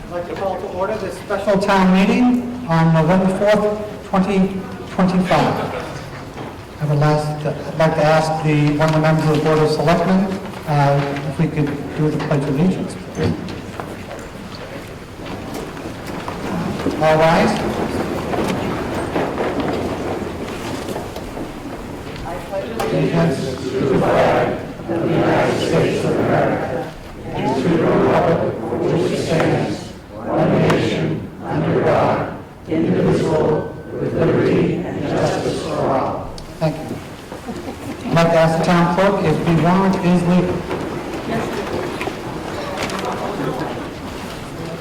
I'd like to call to order this special town meeting on November 4th, 2025. I'd like to ask one of the members of the Board of Selectmen if we could do the Pledge of Allegiance. All rise. Allegiance to the flag of the United States of America and to the republic for which it stands, one nation, under God, indivisible, with liberty and justice for all. Thank you. I'd like to ask the town clerk if the warrant is legal.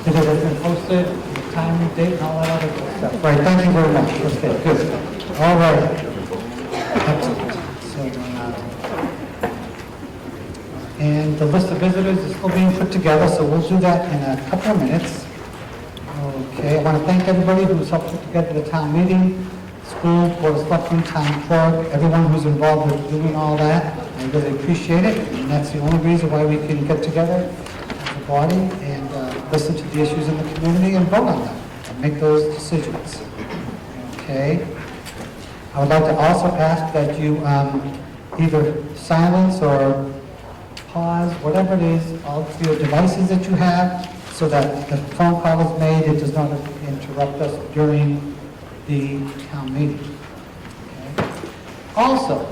Did it have been posted, time and date, and all that other good stuff? Right, thank you very much. Okay, good. All right. Excellent. And the list of visitors is still being put together, so we'll do that in a couple of minutes. Okay, I want to thank everybody who's helped put together the town meeting, school, board of selectmen, town clerk, everyone who's involved with doing all that. I really appreciate it, and that's the only reason why we can get together as a body and listen to the issues in the community and vote on them and make those decisions. Okay. I would like to also ask that you either silence or pause, whatever it is, all of your devices that you have, so that the phone call is made, it does not interrupt us during the town meeting. Okay. Also,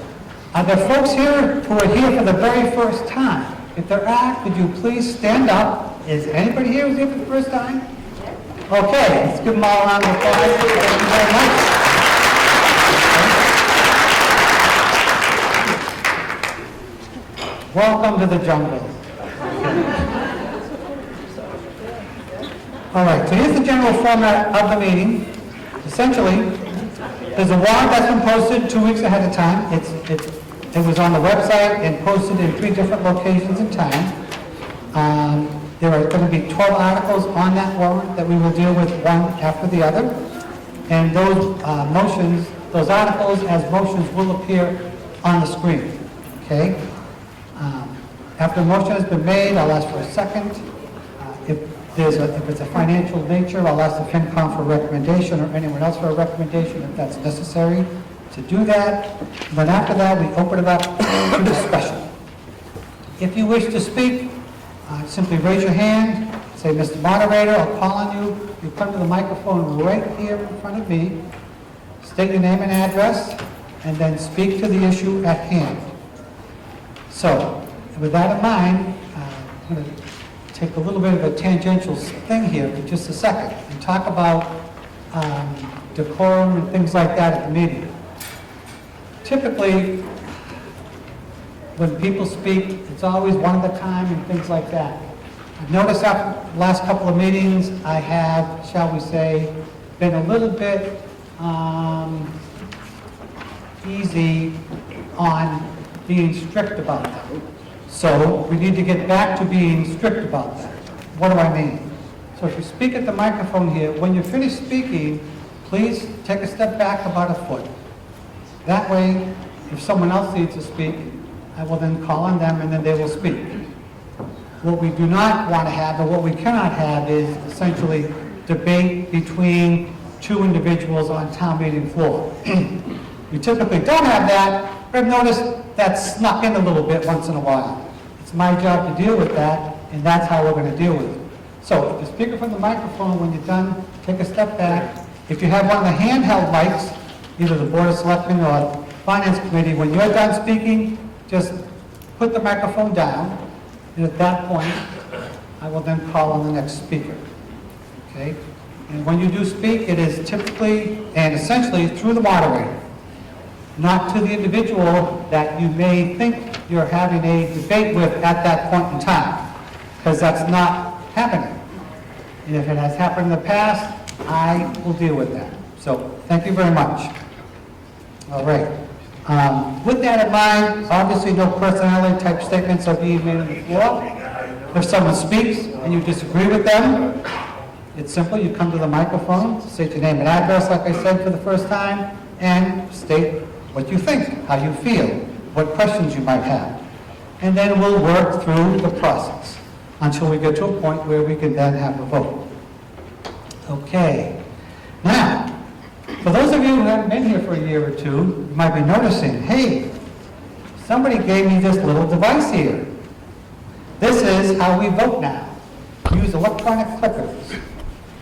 are there folks here who are here for the very first time? If there are, could you please stand up? Is anybody here who's here for the first time? Okay, let's give them all a round of applause. Thank you very much. Welcome to the jungle. All right, so here's the general format of the meeting. Essentially, there's a warrant that's been posted 2 weeks ahead of time. It was on the website and posted in 3 different locations in town. There are going to be 12 articles on that warrant that we will deal with one after the other. And those those articles as motions will appear on the screen. Okay? After a motion has been made, I'll ask for a second. If it's a financial nature, I'll ask the FinCom for a recommendation or anyone else for a recommendation if that's necessary to do that. And then after that, we open it up to discussion. If you wish to speak, simply raise your hand, say, Mr. Moderator, I'll call on you. You come to the microphone right here in front of me, state your name and address, and then speak to the issue at hand. So, with that in mind, I'm going to take a little bit of a tangential thing here for just a second and talk about decorum and things like that at the meeting. Typically, when people speak, it's always one at a time and things like that. I've noticed after the last couple of meetings, I have, shall we say, been a little bit easy on being strict about that. So we need to get back to being strict about that. What do I mean? So if you speak at the microphone here, when you're finished speaking, please take a step back about a foot. That way, if someone else needs to speak, I will then call on them and then they will speak. What we do not want to have, or what we cannot have, is essentially debate between 2 individuals on town meeting floor. We typically don't have that, but I've noticed that's snuck in a little bit once in a while. It's my job to deal with that, and that's how we're going to deal with it. So if you're speaking from the microphone, when you're done, take a step back. If you have one of the handheld mics, either the Board of Selectmen or Finance Committee, when you're done speaking, just put the microphone down, and at that point, I will then call on the next speaker. Okay? And when you do speak, it is typically and essentially through the moderator, not to the individual that you may think you're having a debate with at that point in time, because that's not happening. And if it has happened in the past, I will deal with that. So, thank you very much. All right. With that in mind, obviously no personality type statements are being made on the floor. If someone speaks and you disagree with them, it's simple. You come to the microphone, state your name and address, like I said for the first time, and state what you think, how you feel, what questions you might have. And then we'll work through the process until we get to a point where we can then have a vote. Okay. Now, for those of you who haven't been here for a year or two, you might be noticing, hey, somebody gave me this little device here. This is how we vote now. We use electronic clickers.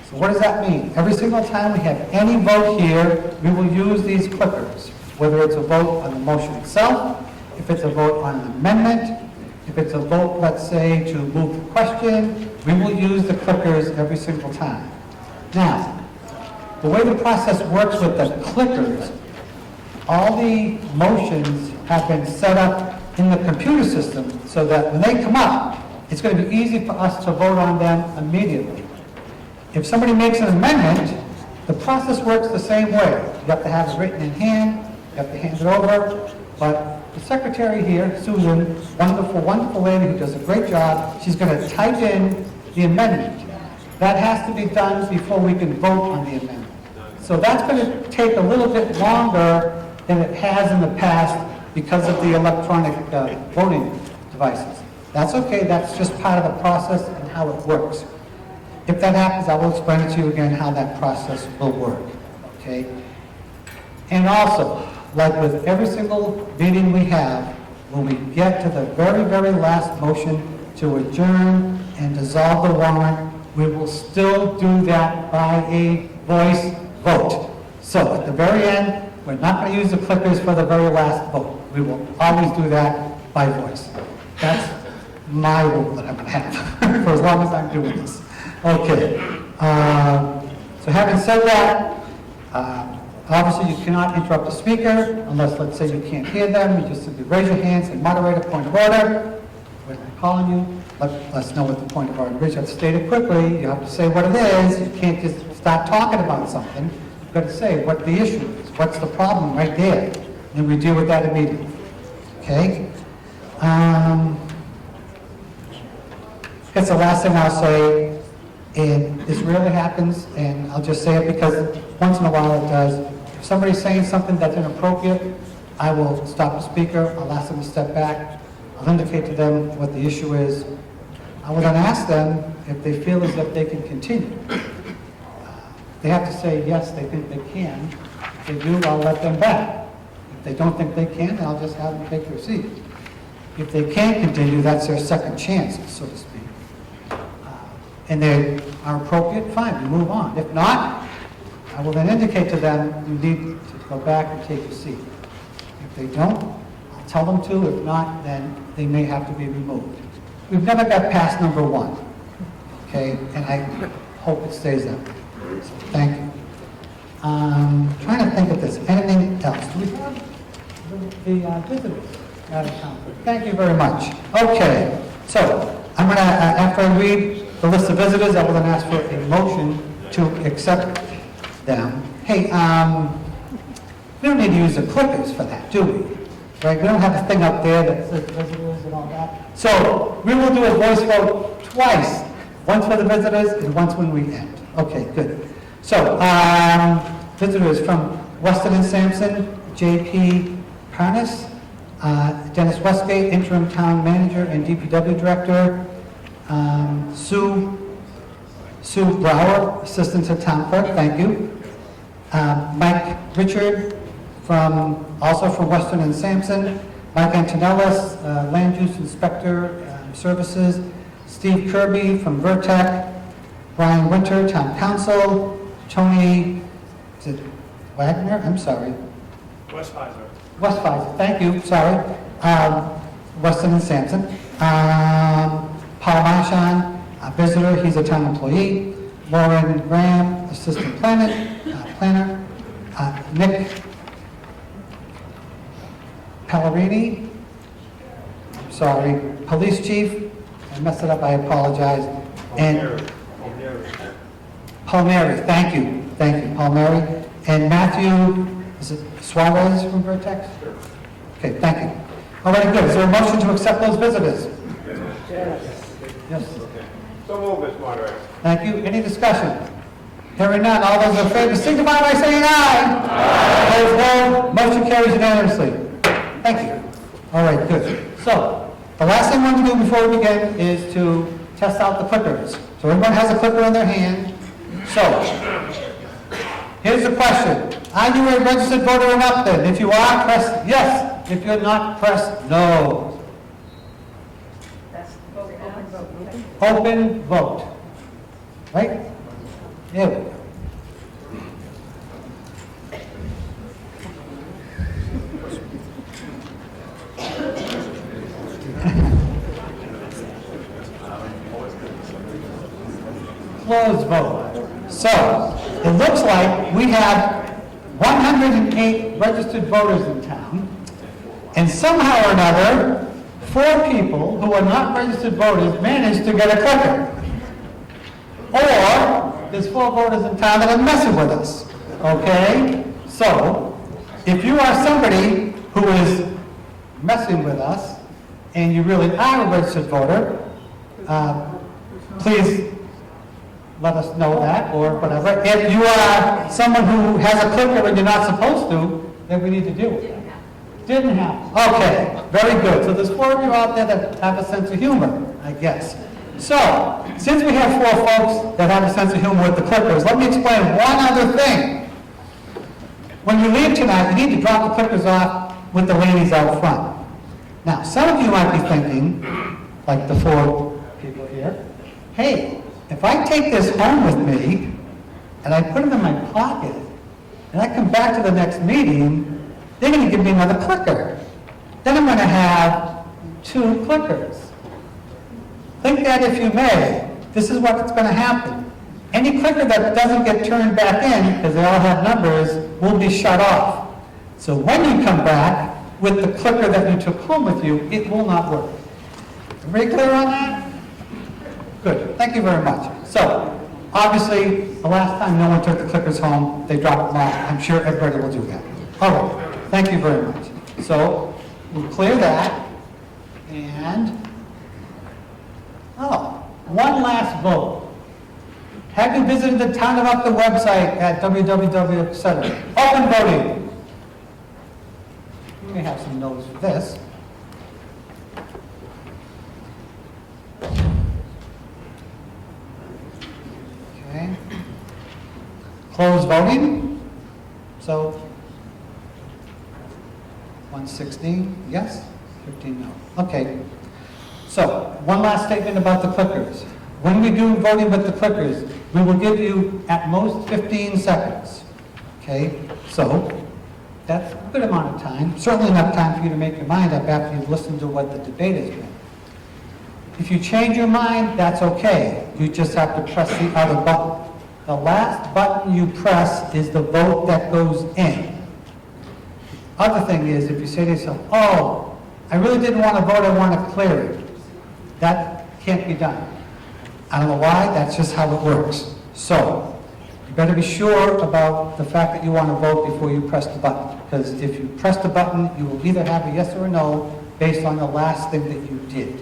So what does that mean? Every single time we have any vote here, we will use these clickers, whether it's a vote on the motion itself, if it's a vote on an amendment, if it's a vote, let's say, to move the question, we will use the clickers every single time. Now, the way the process works with the clickers, all the motions have been set up in the computer system so that when they come up, it's going to be easy for us to vote on them immediately. If somebody makes an amendment, the process works the same way. You have to have it written in hand, you have to hand it over, but the secretary here, Susan, wonderful, wonderful lady who does a great job, she's going to type in the amendment. That has to be done before we can vote on the amendment. So that's going to take a little bit longer than it has in the past because of the electronic voting devices. That's okay, that's just part of the process and how it works. If that happens, I will explain it to you again how that process will work, okay? And also, like with every single meeting we have, when we get to the very, very last motion to adjourn and dissolve the warrant, we will still do that by a voice vote. So at the very end, we're not going to use the clickers for the very last vote. We will always do that by voice. That's my rule that I'm going to have for as long as I'm doing this. Okay. So having said that, obviously you cannot interrupt the speaker unless, let's say, you can't hear them. You just simply raise your hands and moderator, point of order. When I'm calling you, let us know what the point of order is. You have to state it quickly. You have to say what it is. You can't just start talking about something. You've got to say what the issue is. What's the problem right there? And we deal with that immediately. Okay? That's the last thing I'll say. And this rarely happens, and I'll just say it because once in a while it does. If somebody's saying something that's inappropriate, I will stop the speaker, I'll ask them to step back, I'll indicate to them what the issue is. I will then ask them if they feel as if they can continue. They have to say yes, they think they can. If they do, I'll let them back. If they don't think they can, then I'll just have them take their seat. If they can't continue, that's their second chance, so to speak. And they are appropriate, fine, we move on. If not, I will then indicate to them, you need to go back and take your seat. If they don't, I'll tell them to. If not, then they may have to be removed. We've never got past number one, okay? And I hope it stays that way. So thank you. Trying to think of this. Anything else? Do we have the visitors out of town? Thank you very much. Okay, so I'm going to, after I read the list of visitors, I will then ask for a motion to accept them. Hey, we don't need to use the clickers for that, do we? Right? We don't have a thing up there that says visitors and all that. So we will do a voice vote twice. Once for the visitors and once when we end. Okay, good. So, visitors from Weston and Sampson, J.P. Parnas, Dennis Westgate, interim town manager and DPW director, Sue Brower, assistant to town clerk, thank you. Mike Richard, also from Weston and Sampson. Mike Antonellis, land use inspector services. Steve Kirby from Vertec. Brian Winter, town council. Tony, is it Wagner? I'm sorry. Westphizer, thank you, sorry. Weston and Sampson. Paul Marchand, a visitor, he's a town employee. Lauren Graham, assistant planner. Nick Pellerini, sorry, police chief. I messed it up, I apologize. And Palmieri, thank you, Palmieri. And Matthew, is it Suarez from Vertex? Okay, thank you. All right, good. Is there a motion to accept those visitors? Yes. So move, Mr. Moderator. Thank you. Any discussion? Hearing none. All those in favor signify by saying aye. Aye. Opposed, no. Motion carries unanimously. Thank you. All right, good. So, the last thing I want to do before we begin is to test out the clickers. So everyone has a clicker in their hand. So, here's the question. Are you a registered voter in Upton? If you are, press yes. If you're not, press no. Open vote. Right? There we go. Closed vote. So, it looks like we have 108 registered voters in town, and somehow or another, 4 people who are not registered voters managed to get a clicker. Or, there's 4 voters in town that are messing with us, okay? So, if you are somebody who is messing with us, and you really are a registered voter, please let us know that, or whatever. If you are someone who has a clicker and you're not supposed to, then we need to deal with that. Didn't happen. Okay, very good. So there's 4 of you out there that have a sense of humor, I guess. So, since we have 4 folks that have a sense of humor with the clickers, let me explain one other thing. When you leave tonight, you need to drop the clickers off with the ladies out front. Now, some of you might be thinking, like the 4 people here, hey, if I take this home with me, and I put it in my pocket, and I come back to the next meeting, they're going to give me another clicker. Then I'm going to have 2 clickers. Think that if you may. This is what's going to happen. Any clicker that doesn't get turned back in, because they all have numbers, will be shut off. So when you come back with the clicker that you took home with you, it will not work. Everybody clear on that? Good, thank you very much. So, obviously, the last time no one took the clickers home, they dropped them off. I'm sure everybody will do that. All right, thank you very much. So, we'll clear that, and, one last vote. Have you visited the Town of Upton website at www, etc.? Open voting. We may have some notes for this. Okay. Close voting. So, 116 yes, 15 no. Okay. So, one last statement about the clickers. When we do voting with the clickers, we will give you at most 15 seconds. Okay? So, that's a good amount of time. Certainly enough time for you to make your mind up after you've listened to what the debate has been. If you change your mind, that's okay. You just have to press the other button. The last button you press is the vote that goes in. The other thing is, if you say to yourself, oh, I really didn't want to vote, I want to clear it. That can't be done. I don't know why, that's just how it works. So, you better be sure about the fact that you want to vote before you press the button. Because if you press the button, you will either have a yes or a no based on the last thing that you did.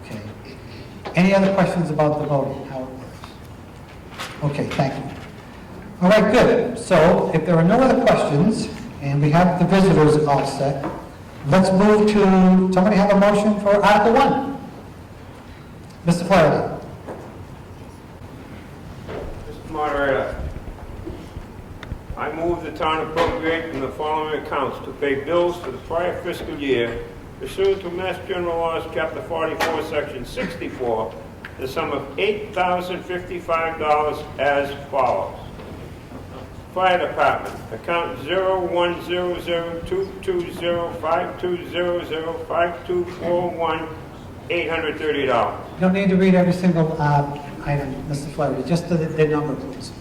Okay. Any other questions about the voting, how it works? Okay, thank you. All right, good. So, if there are no other questions, and we have the visitors all set, let's move to, somebody have a motion for Article 1? Mr. Flaherty. Mr. Moderator, I move the town appropriate from the following accounts to pay bills for the prior fiscal year pursuant to Mass General Laws, Chapter 44, Section 64, the sum of $8,055 as follows. Fire Department, account 010022052005241830. You don't need to read every single item, Mr. Flaherty, just the number, please.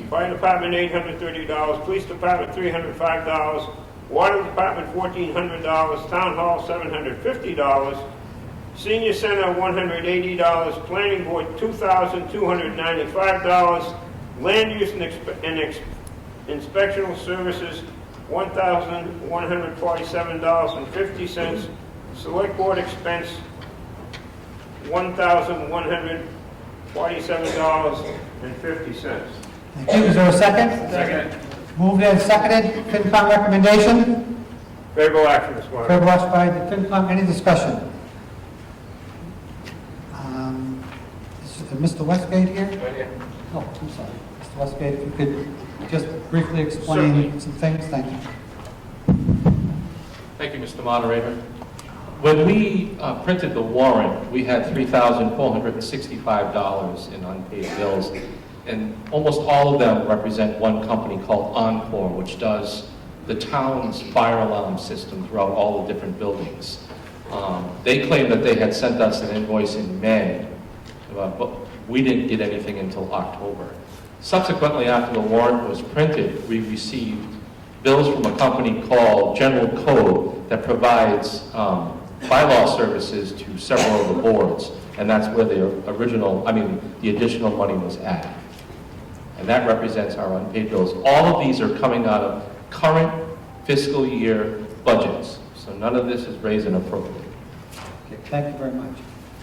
Fire Department, $830. Police Department, $305. Water Department, $1,400. Town Hall, $750. Senior Center, $180. Planning Board, $2,295. Land Use and Inspectional Services, $1,147.50. Select Board expense, $1,147.50. Thank you. Is there a second? Second. Moved and seconded. FinCom recommendation. Favorable action, Mr. Moderator. Favorable action by the FinCom. Any discussion? This is Mr. Westgate here? Oh, I'm sorry. Mr. Westgate, if you could just briefly explain some things, thank you. Thank you, Mr. Moderator. When we printed the warrant, we had $3,465 in unpaid bills, and almost all of them represent one company called Encore, which does the town's fire alarm system throughout all the different buildings. They claimed that they had sent us an invoice in May, but we didn't get anything until October. Subsequently, after the warrant was printed, we received bills from a company called General Code that provides bylaw services to several of the boards, and that's where the additional money was added. And that represents our unpaid bills. All of these are coming out of current fiscal year budgets, so none of this is raised and appropriate. Okay, thank you very much.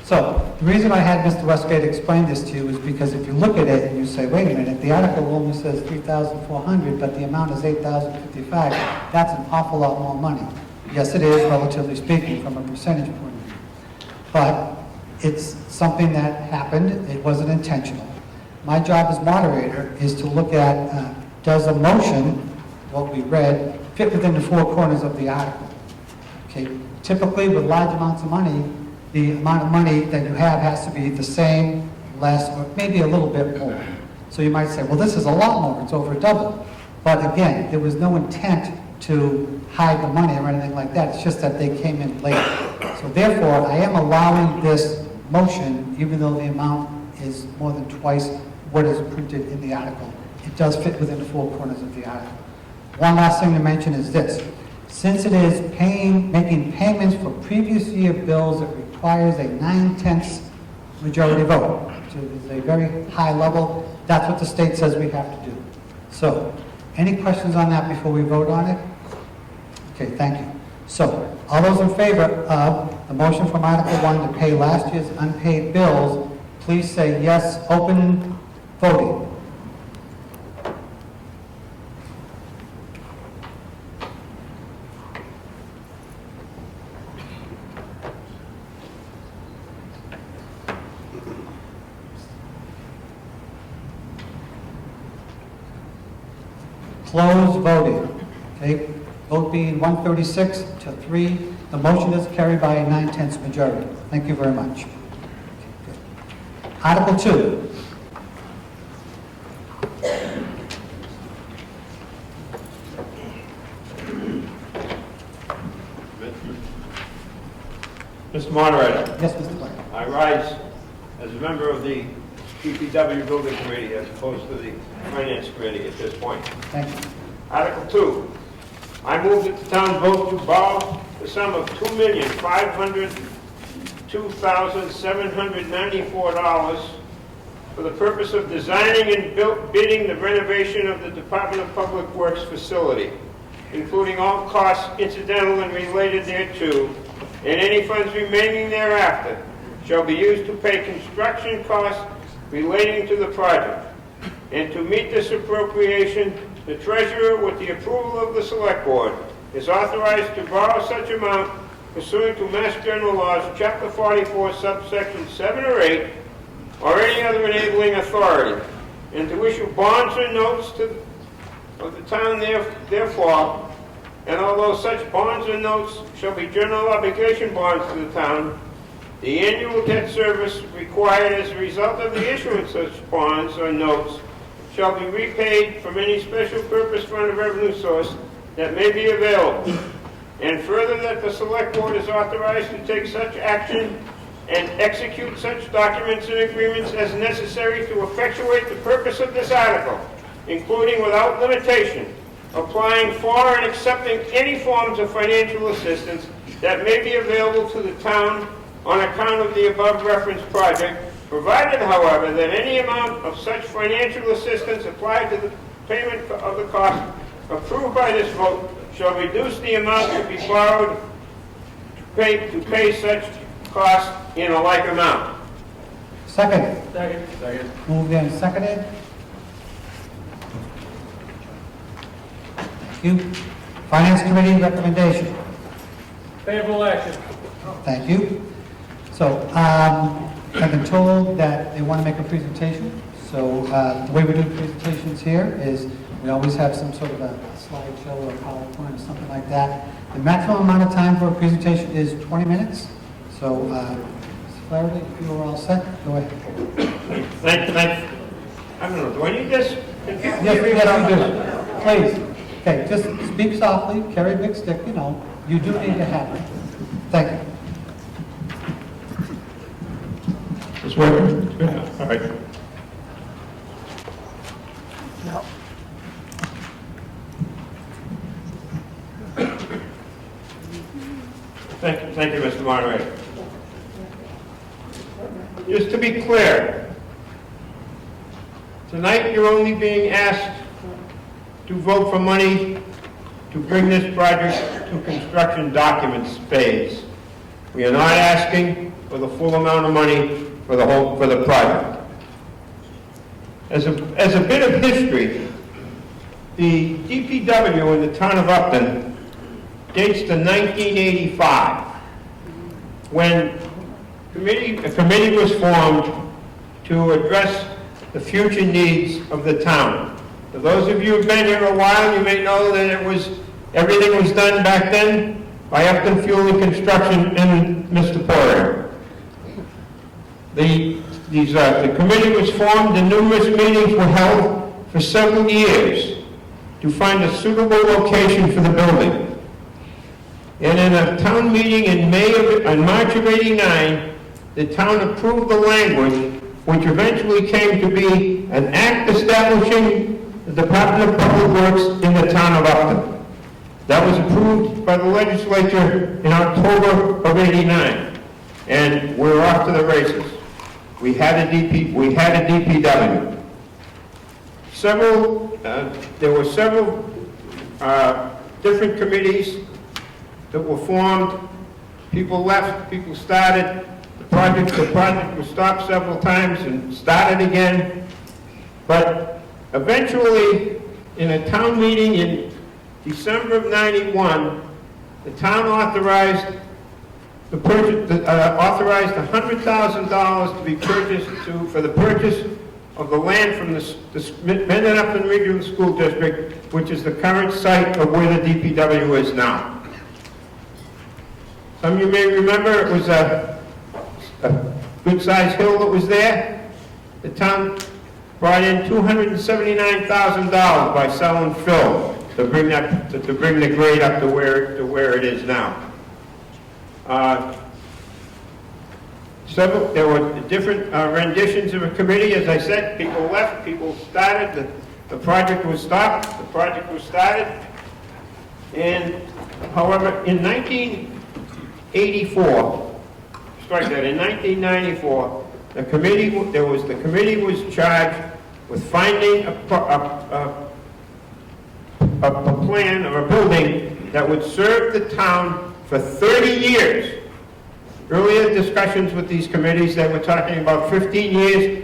So, the reason I had Mr. Westgate explain this to you is because if you look at it and you say, wait a minute, the article only says 3,400, but the amount is 8,055, that's an awful lot more money. Yes, it is, relatively speaking, from a percentage point of view. But it's something that happened, it wasn't intentional. My job as moderator is to look at, does a motion, what we read, fit within the four corners of the article? Okay, typically with large amounts of money, the amount of money that you have has to be the same, less, or maybe a little bit more. So you might say, well, this is a lot more, it's over double. But again, there was no intent to hide the money or anything like that, it's just that they came in late. So therefore, I am allowing this motion, even though the amount is more than twice what is printed in the article. It does fit within the four corners of the article. One last thing to mention is this. Since it is making payments for previous year bills, it requires a 9/10 majority vote, which is a very high level. That's what the state says we have to do. So, any questions on that before we vote on it? Okay, thank you. So, all those in favor of the motion from Article 1 to pay last year's unpaid bills, please say yes. Open voting. Closed voting. Okay, vote being 136 to 3. The motion is carried by a 9/10 majority. Thank you very much. Okay, good. Article 2. Mr. Moderator, Yes, Mr. Clark. I rise as a member of the DPW Building Committee as opposed to the Finance Committee at this point. Thank you. Article 2, I move that the town vote to borrow the sum of $2,502,794 for the purpose of designing and bidding the renovation of the Department of Public Works facility, including all costs incidental and related thereto, and any funds remaining thereafter shall be used to pay construction costs relating to the project. And to meet this appropriation, the treasurer, with the approval of the select board, is authorized to borrow such amount pursuant to Mass General Laws, Chapter 44, subsection 7 or 8, or any other enabling authority, and to issue bonds or notes of the town therefore, and although such bonds or notes shall be general obligation bonds to the town, the annual debt service required as a result of the issuance of such bonds or notes shall be repaid from any special purpose fund or revenue source that may be available. And further, that the select board is authorized to take such action and execute such documents and agreements as necessary to effectuate the purpose of this article, including without limitation, applying for and accepting any forms of financial assistance that may be available to the town on account of the above referenced project, provided, however, that any amount of such financial assistance applied to the payment of the cost approved by this vote shall reduce the amount to be borrowed to pay such cost in a like amount. Second. Second. Moved and seconded. Thank you. Finance Committee recommendation. Favorable action. Thank you. So, I've been told that they want to make a presentation, so the way we do presentations here is we always have some sort of a slideshow or PowerPoint or something like that. The maximum amount of time for a presentation is 20 minutes, so Mr. Flaherty, if you are all set, go ahead. Thanks. I don't know, do I need this? Yes, you do. Please. Okay, just speak softly, carry a big stick, you know. You do need to have it. Thank you. It's working? All right. Thank you, Mr. Moderator. Just to be clear, tonight you're only being asked to vote for money to bring this project to construction documents phase. We are not asking for the full amount of money for the project. As a bit of history, the DPW in the town of Upton dates to 1985, when a committee was formed to address the future needs of the town. For those of you who've been here a while, you may know that everything was done back then by Upton Fuel and Construction and Mr. Poirier. The committee was formed and numerous meetings were held for several years to find a suitable location for the building. And in a town meeting in March of '89, the town approved the language which eventually came to be an act establishing the Department of Public Works in the town of Upton. That was approved by the legislature in October of '89, and we're off to the races. We had a DPW. There were several different committees that were formed. People left, people started. The project was stopped several times and started again. But eventually, in a town meeting in December of '91, the town authorized $100,000 to be purchased for the purchase of the land from the Mendon Upton Regional School District, which is the current site of where the DPW is now. Some of you may remember it was a good-sized hill that was there. The town brought in $279,000 by selling fill to bring the grade up to where it is now. There were different renditions of a committee. As I said, people left, people started, the project was stopped, the project was started. And however, in 1994, the committee was charged with finding a plan or a building that would serve the town for 30 years. Earlier discussions with these committees, they were talking about 15 years.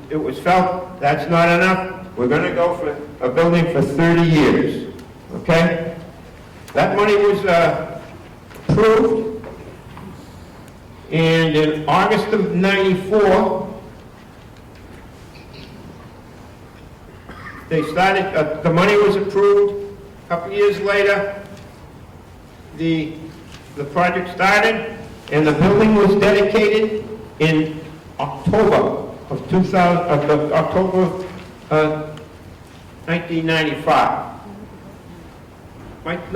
It was felt that's not enough. We're going to go for a building for 30 years. Okay? That money was approved. And in August of '94, they started, the money was approved. A couple years later, the project started, and the building was dedicated in October of 1995. Might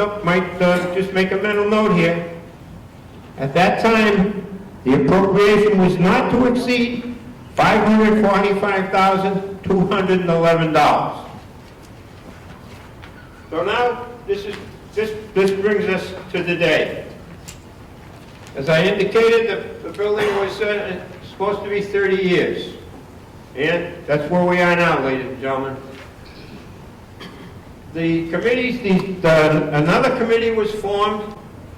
just make a mental note here. At that time, the appropriation was not to exceed $545,211. So now, this brings us to today. As I indicated, the building was supposed to be 30 years. And that's where we are now, ladies and gentlemen. The committees, another committee was formed.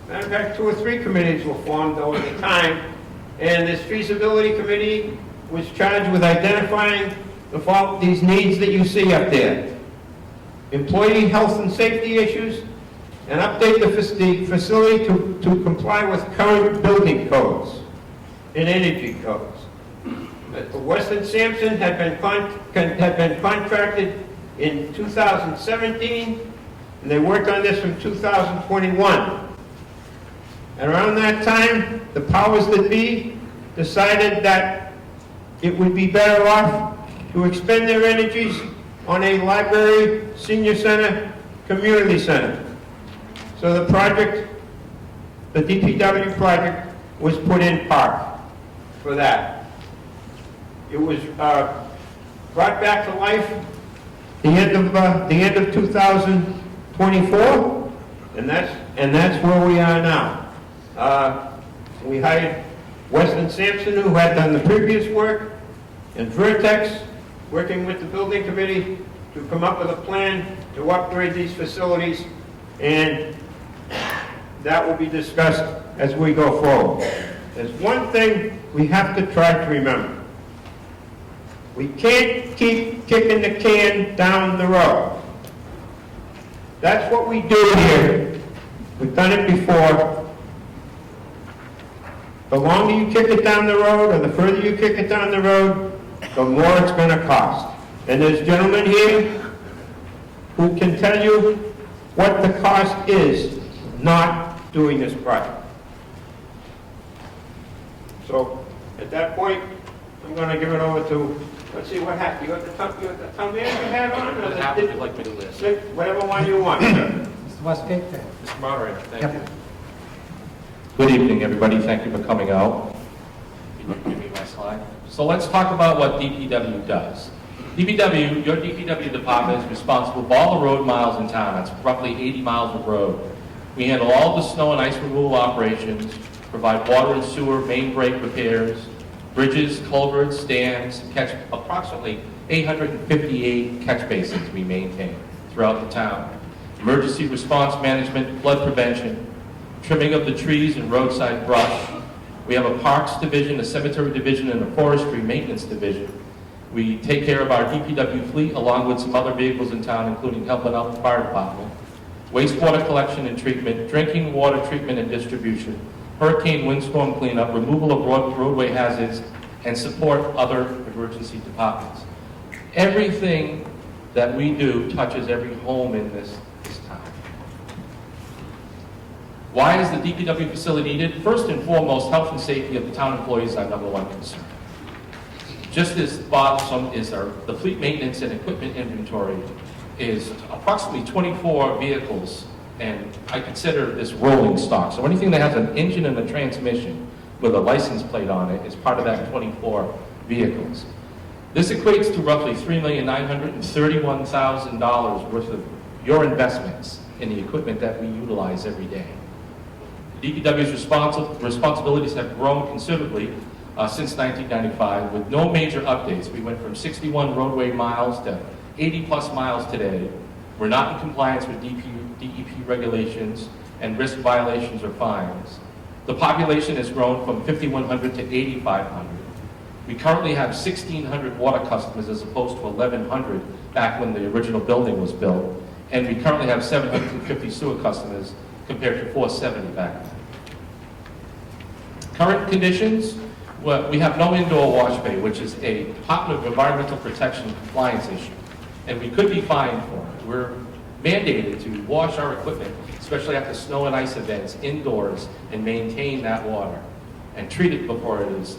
Matter of fact, 2 or 3 committees were formed over the time. And this feasibility committee was charged with identifying these needs that you see up there. Employee health and safety issues, and update the facility to comply with current building codes and energy codes. Weston Sampson had been contracted in 2017, and they worked on this from 2021. And around that time, the powers that be decided that it would be better off to expend their energies on a library, senior center, community center. So the project, the DPW project, was put in park for that. It was brought back to life the end of 2024, and that's where we are now. We hired Weston Sampson, who had done the previous work, and Vertex, working with the building committee to come up with a plan to upgrade these facilities, and that will be discussed as we go forward. There's one thing we have to try to remember. We can't keep kicking the can down the road. That's what we do here. We've done it before. The longer you kick it down the road, or the further you kick it down the road, the more it's going to cost. And there's gentlemen here who can tell you what the cost is not doing this project. So, at that point, I'm going to give it over to, let's see what happened. You got the town manager hat on? Or What would you like me to list? Whatever one you want, sir. Mr. Westgate, there. Mr. Moderator, thank Yep. you. Good evening, everybody. Thank you for coming out. Can you give me my slide? So let's talk about what DPW does. DPW, your DPW department is responsible for all the road miles in town. That's roughly 80 miles of road. We handle all the snow and ice removal operations, provide water and sewer main break repairs, bridges, culverts, dams, catch approximately 858 catch basins we maintain throughout the town. Emergency response management, flood prevention, trimming of the trees and roadside brush. We have a parks division, a cemetery division, and a forestry maintenance division. We take care of our DPW fleet along with some other vehicles in town, including helping out the fire department. Wastewater collection and treatment, drinking water treatment and distribution, hurricane windstorm cleanup, removal of roadway hazards, and support other emergency departments. Everything that we do touches every home in this town. Why is the DPW facility needed? First and foremost, health and safety of the town employees is our number one concern. Just as bothersome is the fleet maintenance and equipment inventory is approximately 24 vehicles, and I consider this rolling stock. So anything that has an engine and a transmission with a license plate on it is part of that 24 vehicles. This equates to roughly $3,931,000 worth of your investments in the equipment that we utilize every day. DPW's responsibilities have grown considerably since 1995 with no major updates. We went from 61 roadway miles to 80 plus miles today. We're not in compliance with DEP regulations and risk violations or fines. The population has grown from 5,100 to 8,500. We currently have 1,600 water customers as opposed to 1,100 back when the original building was built. And we currently have 750 sewer customers compared to 470 back then. Current conditions, well, we have no indoor wash bay, which is a Department of Environmental Protection compliance issue, and we could be fined for it. We're mandated to wash our equipment, especially after snow and ice events, indoors, and maintain that water, and treat it before it is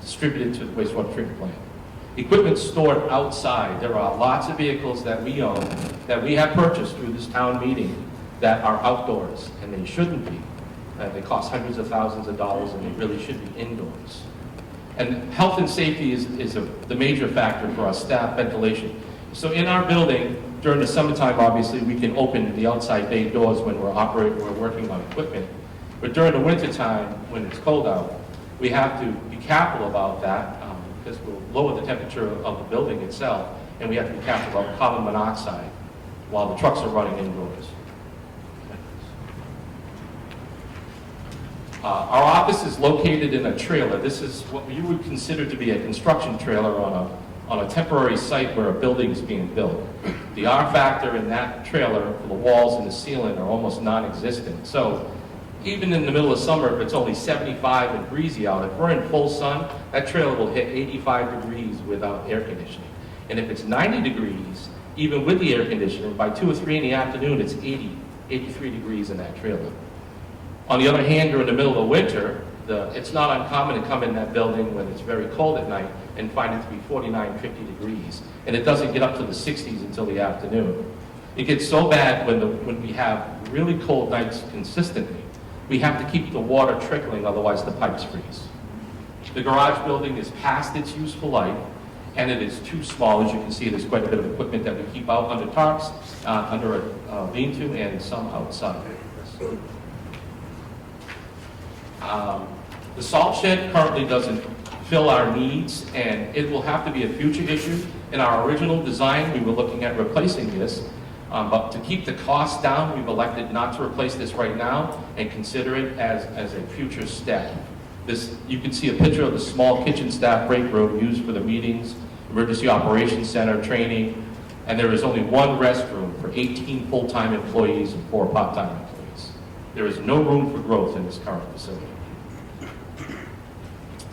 distributed to the wastewater treatment plant. Equipment stored outside. There are lots of vehicles that we own, that we have purchased through this town meeting, that are outdoors, and they shouldn't be. They cost hundreds of thousands of dollars, and they really should be indoors. And health and safety is the major factor for our staff ventilation. So in our building, during the summertime, obviously, we can open the outside bay doors when we're working on equipment. But during the wintertime, when it's cold out, we have to be careful about that because we'll lower the temperature of the building itself, and we have to be careful about carbon monoxide while the trucks are running indoors. Our office is located in a trailer. This is what you would consider to be a construction trailer on a temporary site where a building is being built. The R factor in that trailer for the walls and the ceiling are almost non-existent. So even in the middle of summer, if it's only 75 and breezy out, if we're in full sun, that trailer will hit 85 degrees without air conditioning. And if it's 90 degrees, even with the air conditioning, by 2 or 3 in the afternoon, it's 80, 83 degrees in that trailer. On the other hand, during the middle of winter, it's not uncommon to come in that building when it's very cold at night and find it to be 49, 50 degrees. And it doesn't get up to the 60s until the afternoon. It gets so bad when we have really cold nights consistently, we have to keep the water trickling, otherwise the pipes freeze. The garage building is past its useful life, and it is too small. As you can see, there's quite a bit of equipment that we keep out under tarps, under a lean-to, and some outside. The salt shed currently doesn't fill our needs, and it will have to be a future issue. In our original design, we were looking at replacing this, but to keep the cost down, we've elected not to replace this right now and consider it as a future step. You can see a picture of the small kitchen staff break room used for the meetings, emergency operations center, training, and there is only one restroom for 18 full-time employees and 4 part-time employees. There is no room for growth in this current facility.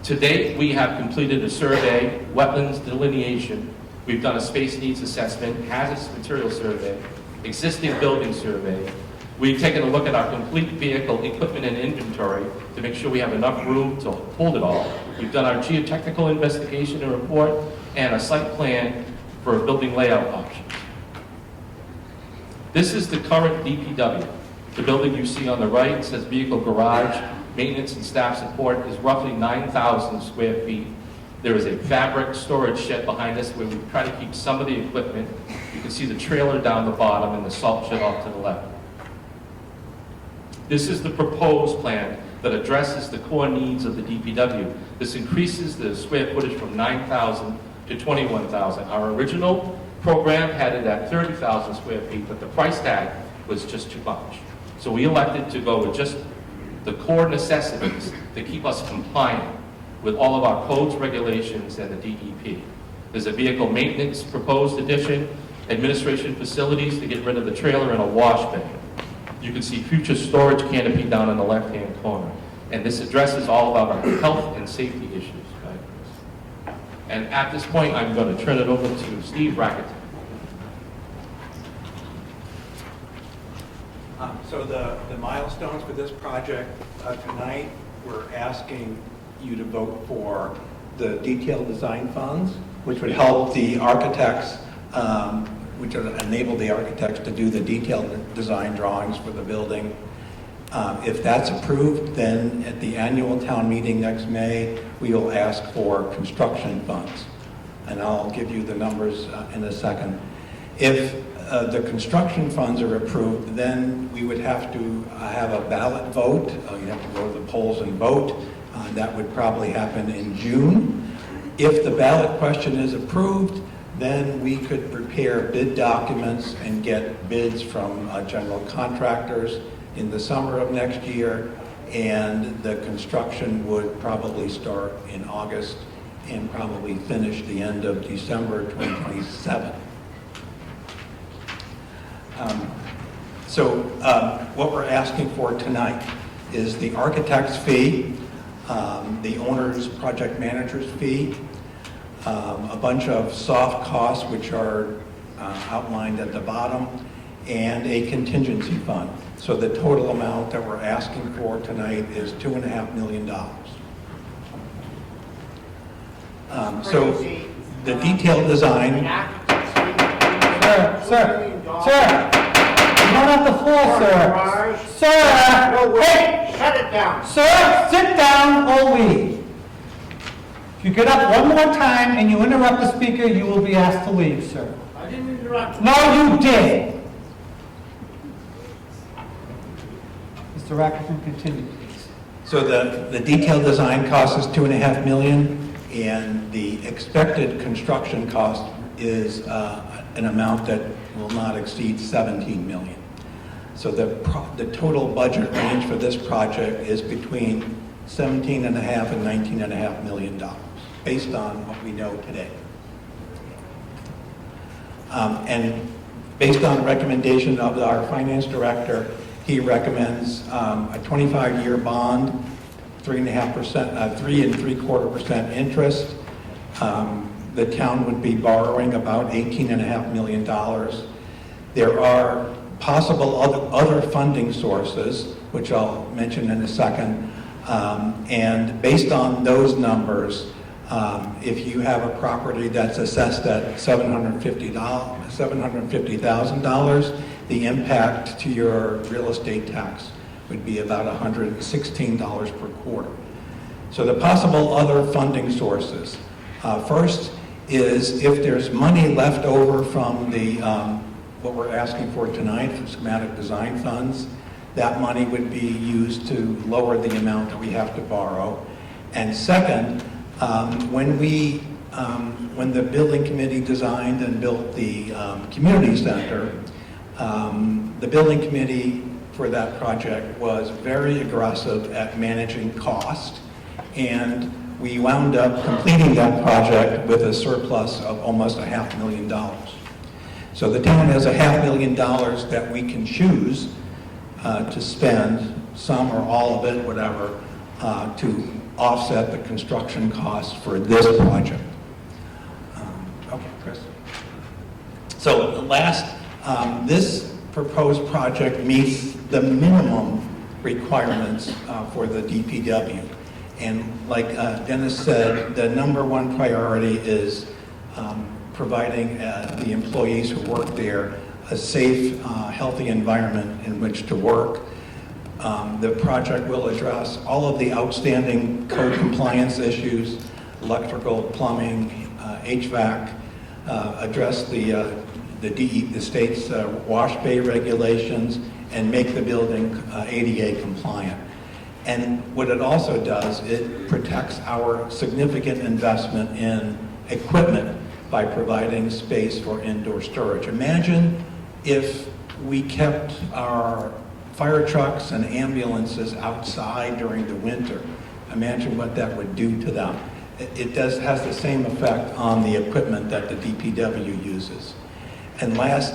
To date, we have completed a survey, wetlands delineation, we've done a space needs assessment, hazardous material survey, existing building survey. We've taken a look at our complete vehicle, equipment, and inventory to make sure we have enough room to hold it all. We've done our geotechnical investigation and report and a site plan for building layout options. This is the current DPW. The building you see on the right says vehicle garage. Maintenance and staff support is roughly 9,000 square feet. There is a fabric storage shed behind us where we try to keep some of the equipment. You can see the trailer down the bottom and the salt shed off to the left. This is the proposed plan that addresses the core needs of the DPW. This increases the square footage from 9,000 to 21,000. Our original program had it at 30,000 square feet, but the price tag was just too much. So we elected to go with just the core necessities to keep us compliant with all of our codes, regulations, and the DEP. There's a vehicle maintenance proposed addition, administration facilities to get rid of the trailer, and a wash bay. You can see future storage canopy down in the left-hand corner. And this addresses all of our health and safety issues. Right? And at this point, I'm going to turn it over to Steve Rackett. So the milestones for this project tonight, we're asking you to vote for the detailed design funds, which would help the architects, which would enable the architects to do the detailed design drawings for the building. If that's approved, then at the annual town meeting next May, we will ask for construction funds. And I'll give you the numbers in a second. If the construction funds are approved, then we would have to have a ballot vote. You'd have to go to the polls and vote. That would probably happen in June. If the ballot question is approved, then we could prepare bid documents and get bids from general contractors in the summer of next year, and the construction would probably start in August and probably finish the end of December 2027. What we're asking for tonight is the architect's fee, the owner's project manager's fee, a bunch of soft costs which are outlined at the bottom, and a contingency fund. So the total amount that we're asking for tonight is $2.5 million. So the detailed design. Sir, you don't have the floor, sir. Sir! No, wait, shut it down. Sir, sit down or leave. If you get up one more time and you interrupt the speaker, you will be asked to leave, sir. I didn't interrupt. No, you did. Mr. Rackerton, continue, please. So the detailed design cost is $2.5 million, and the expected construction cost is an amount that will not exceed $17 million. So the total budget range for this project is between $17.5 and $19.5 million, based on what we know today. And based on the recommendation of our finance director He recommends a 25-year bond, 3.75% interest. The town would be borrowing about $18.5 million. There are possible other funding sources, which I'll mention in a second. And based on those numbers, if you have a property that's assessed at $750,000, the impact to your real estate tax would be about $116 per quarter. So the possible other funding sources. First is if there's money left over from the what we're asking for tonight, for schematic design funds, that money would be used to lower the amount that we have to borrow. And second, when the building committee designed and built the community center, the building committee for that project was very aggressive at managing cost, and we wound up completing that project with a surplus of almost $500,000. So the town has $500,000 that we can choose to spend, some or all of it, whatever, to offset the construction costs for this project. Okay, Chris. So last, this proposed project meets the minimum requirements for the DPW. And like Dennis said, the number one priority is providing the employees who work there a safe, healthy environment in which to work. The project will address all of the outstanding code compliance issues, electrical, plumbing, HVAC, address the state's wash bay regulations, and make the building ADA compliant. And what it also does, it protects our significant investment in equipment by providing space for indoor storage. Imagine if we kept our fire trucks and ambulances outside during the winter. Imagine what that would do to them. It has the same effect on the equipment that the DPW uses. And last,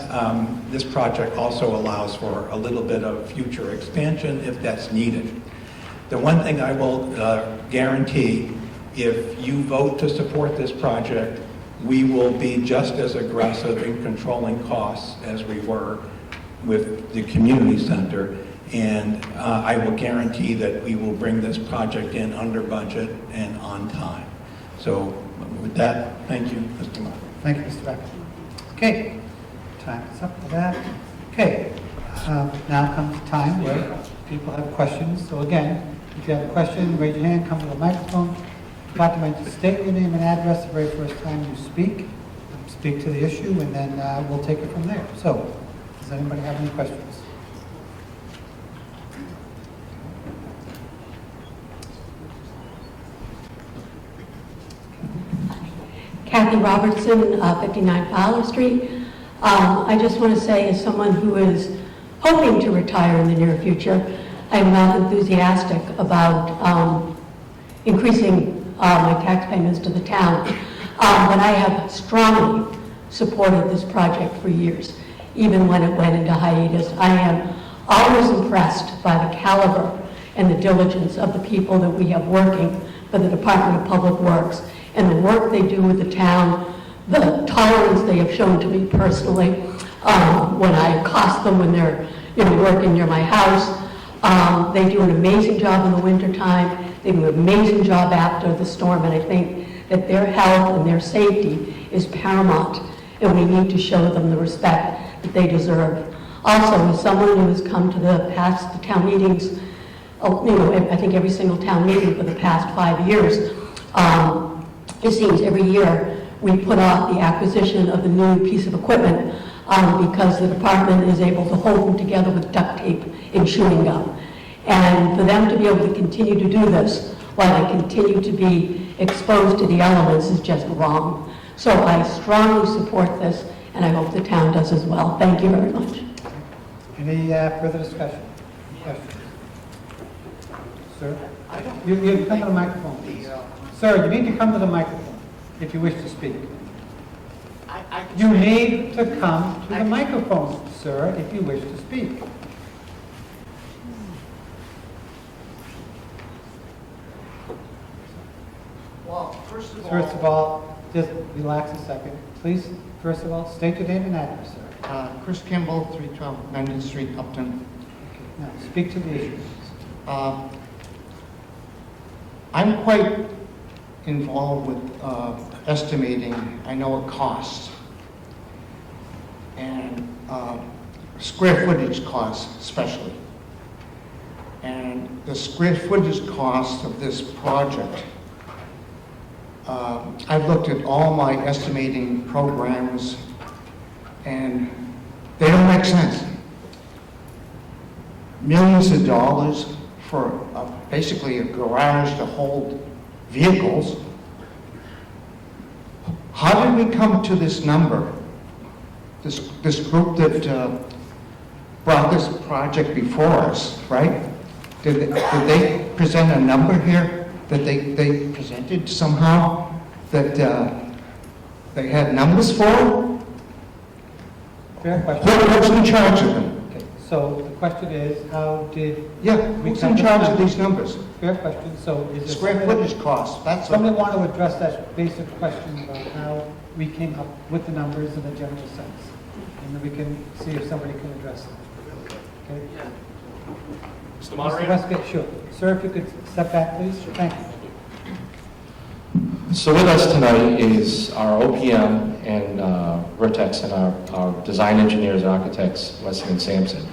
this project also allows for a little bit of future expansion if that's needed. The one thing I will guarantee, if you vote to support this project, we will be just as aggressive in controlling costs as we were with the community center. And I will guarantee that we will bring this project in under budget and on time. So with that, thank you, Mr. Martin. Thank you, Mr. Becker. Okay, time is up for that. Okay, now comes the time where people have questions. So again, if you have a question, raise your hand, come to the microphone. Got to mention, state your name and address the very first time you speak. Speak to the issue, and then we'll take it from there. So, does anybody have any questions? Kathy Robertson, 59 Fowler Street. I just want to say, as someone who is hoping to retire in the near future, I'm not enthusiastic about increasing my tax payments to the town. But I have strongly supported this project for years, even when it went into hiatus. I am always impressed by the caliber and the diligence of the people that we have working for the Department of Public Works and the work they do with the town, the tolerance they have shown to me personally when I accost them when they're working near my house. They do an amazing job in the wintertime. They do an amazing job after the storm, and I think that their health and their safety is paramount, and we need to show them the respect that they deserve. Also, as someone who has come to the town meetings, I think every single town meeting for the past 5 years, it seems every year we put off the acquisition of the new piece of equipment because the department is able to hold them together with duct tape and chewing gum. And for them to be able to continue to do this while they continue to be exposed to the elements is just wrong. So I strongly support this, and I hope the town does as well. Thank you very much. Any further discussion? Questions? Sir? You come to the microphone, please. Sir, you need to come to the microphone if you wish to speak. You need to come to the microphone, sir, if you wish to speak. First of all, just relax a second. Please, first of all, state your name and address, sir. Chris Kimball, 312 Mendon Street, Upton. Now, speak to the issue. I'm quite involved with estimating, I know it costs, and square footage costs especially. And the square footage cost of this project, I've looked at all my estimating programs, and they don't make sense. Millions of dollars for basically a garage to hold vehicles. How did we come to this number? This group that brought this project before us, right? Did they present a number here that they presented somehow that they had numbers for? Fair question. Who's in charge of them? Okay, so the question is, how did, Yeah, who's in charge of these numbers? fair question, so is there Square somebody- footage costs, that's Somebody what. want to address that basic question about how we came up with the numbers in a general sense? And then we can see if somebody can address it. Okay? Mr. Mr. Moderator? Westgate, sure. Sir, if you could step back, please. Thank you. So with us tonight is our OPM and Vertex and our design engineers and architects, Wesley and Sampson.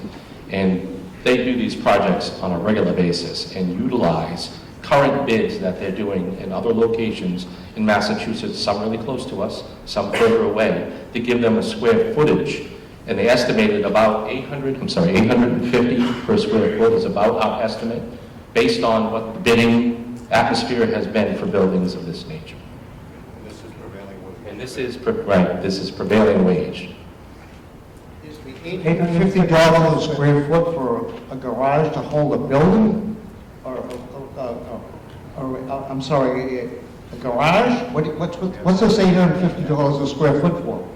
And they do these projects on a regular basis and utilize current bids that they're doing in other locations in Massachusetts, some really close to us, some further away, to give them a square footage. And they estimated about 850 per square foot is about our estimate, based on what the bidding atmosphere has been for buildings of this nature. And this is prevailing wage. Is the $850 a square foot for a garage to hold a building? Or I'm sorry, a garage? What's this $850 a square foot for?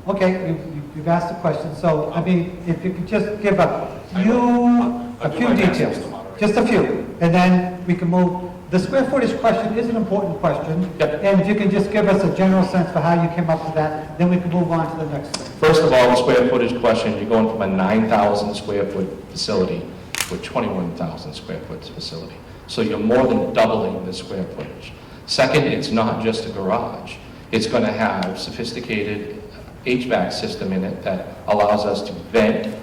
Okay, you've asked the question, so, I mean, if you could just give a few details, just a few, and then we can move. The square footage question is an important question, Yep. and if you can just give us a general sense for how you came up with that, then we can move on to the next thing. First of all, the square footage question, you're going from a 9,000 square foot facility to a 21,000 square foot facility. So you're more than doubling the square footage. Second, it's not just a garage. It's going to have sophisticated HVAC system in it that allows us to vent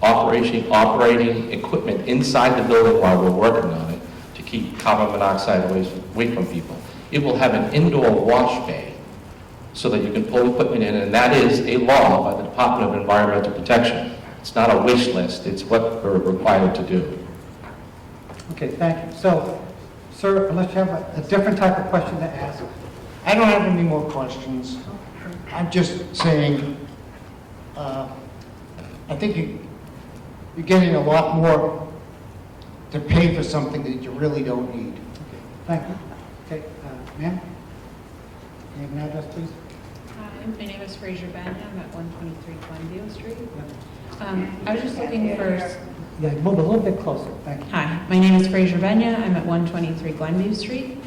operating equipment inside the building while we're working on it to keep carbon monoxide away from people. It will have an indoor wash bay so that you can pull equipment in, and that is a law by the Department of Environmental Protection. It's not a wish list, it's what we're required to do. Okay, thank you. So, sir, unless you have a different type of question to ask, I don't have any more questions. I'm just saying, I think you're getting a lot more to pay for something that you really don't need. thank you. Okay, ma'am? Name and address, please. Hi, my name is Fraser Banya. I'm at 123 Glenview Street. Yeah. I was just looking for... Yeah, move a little bit closer, thank you. Hi, my name is Fraser Banya. I'm at 123 Glenview Street.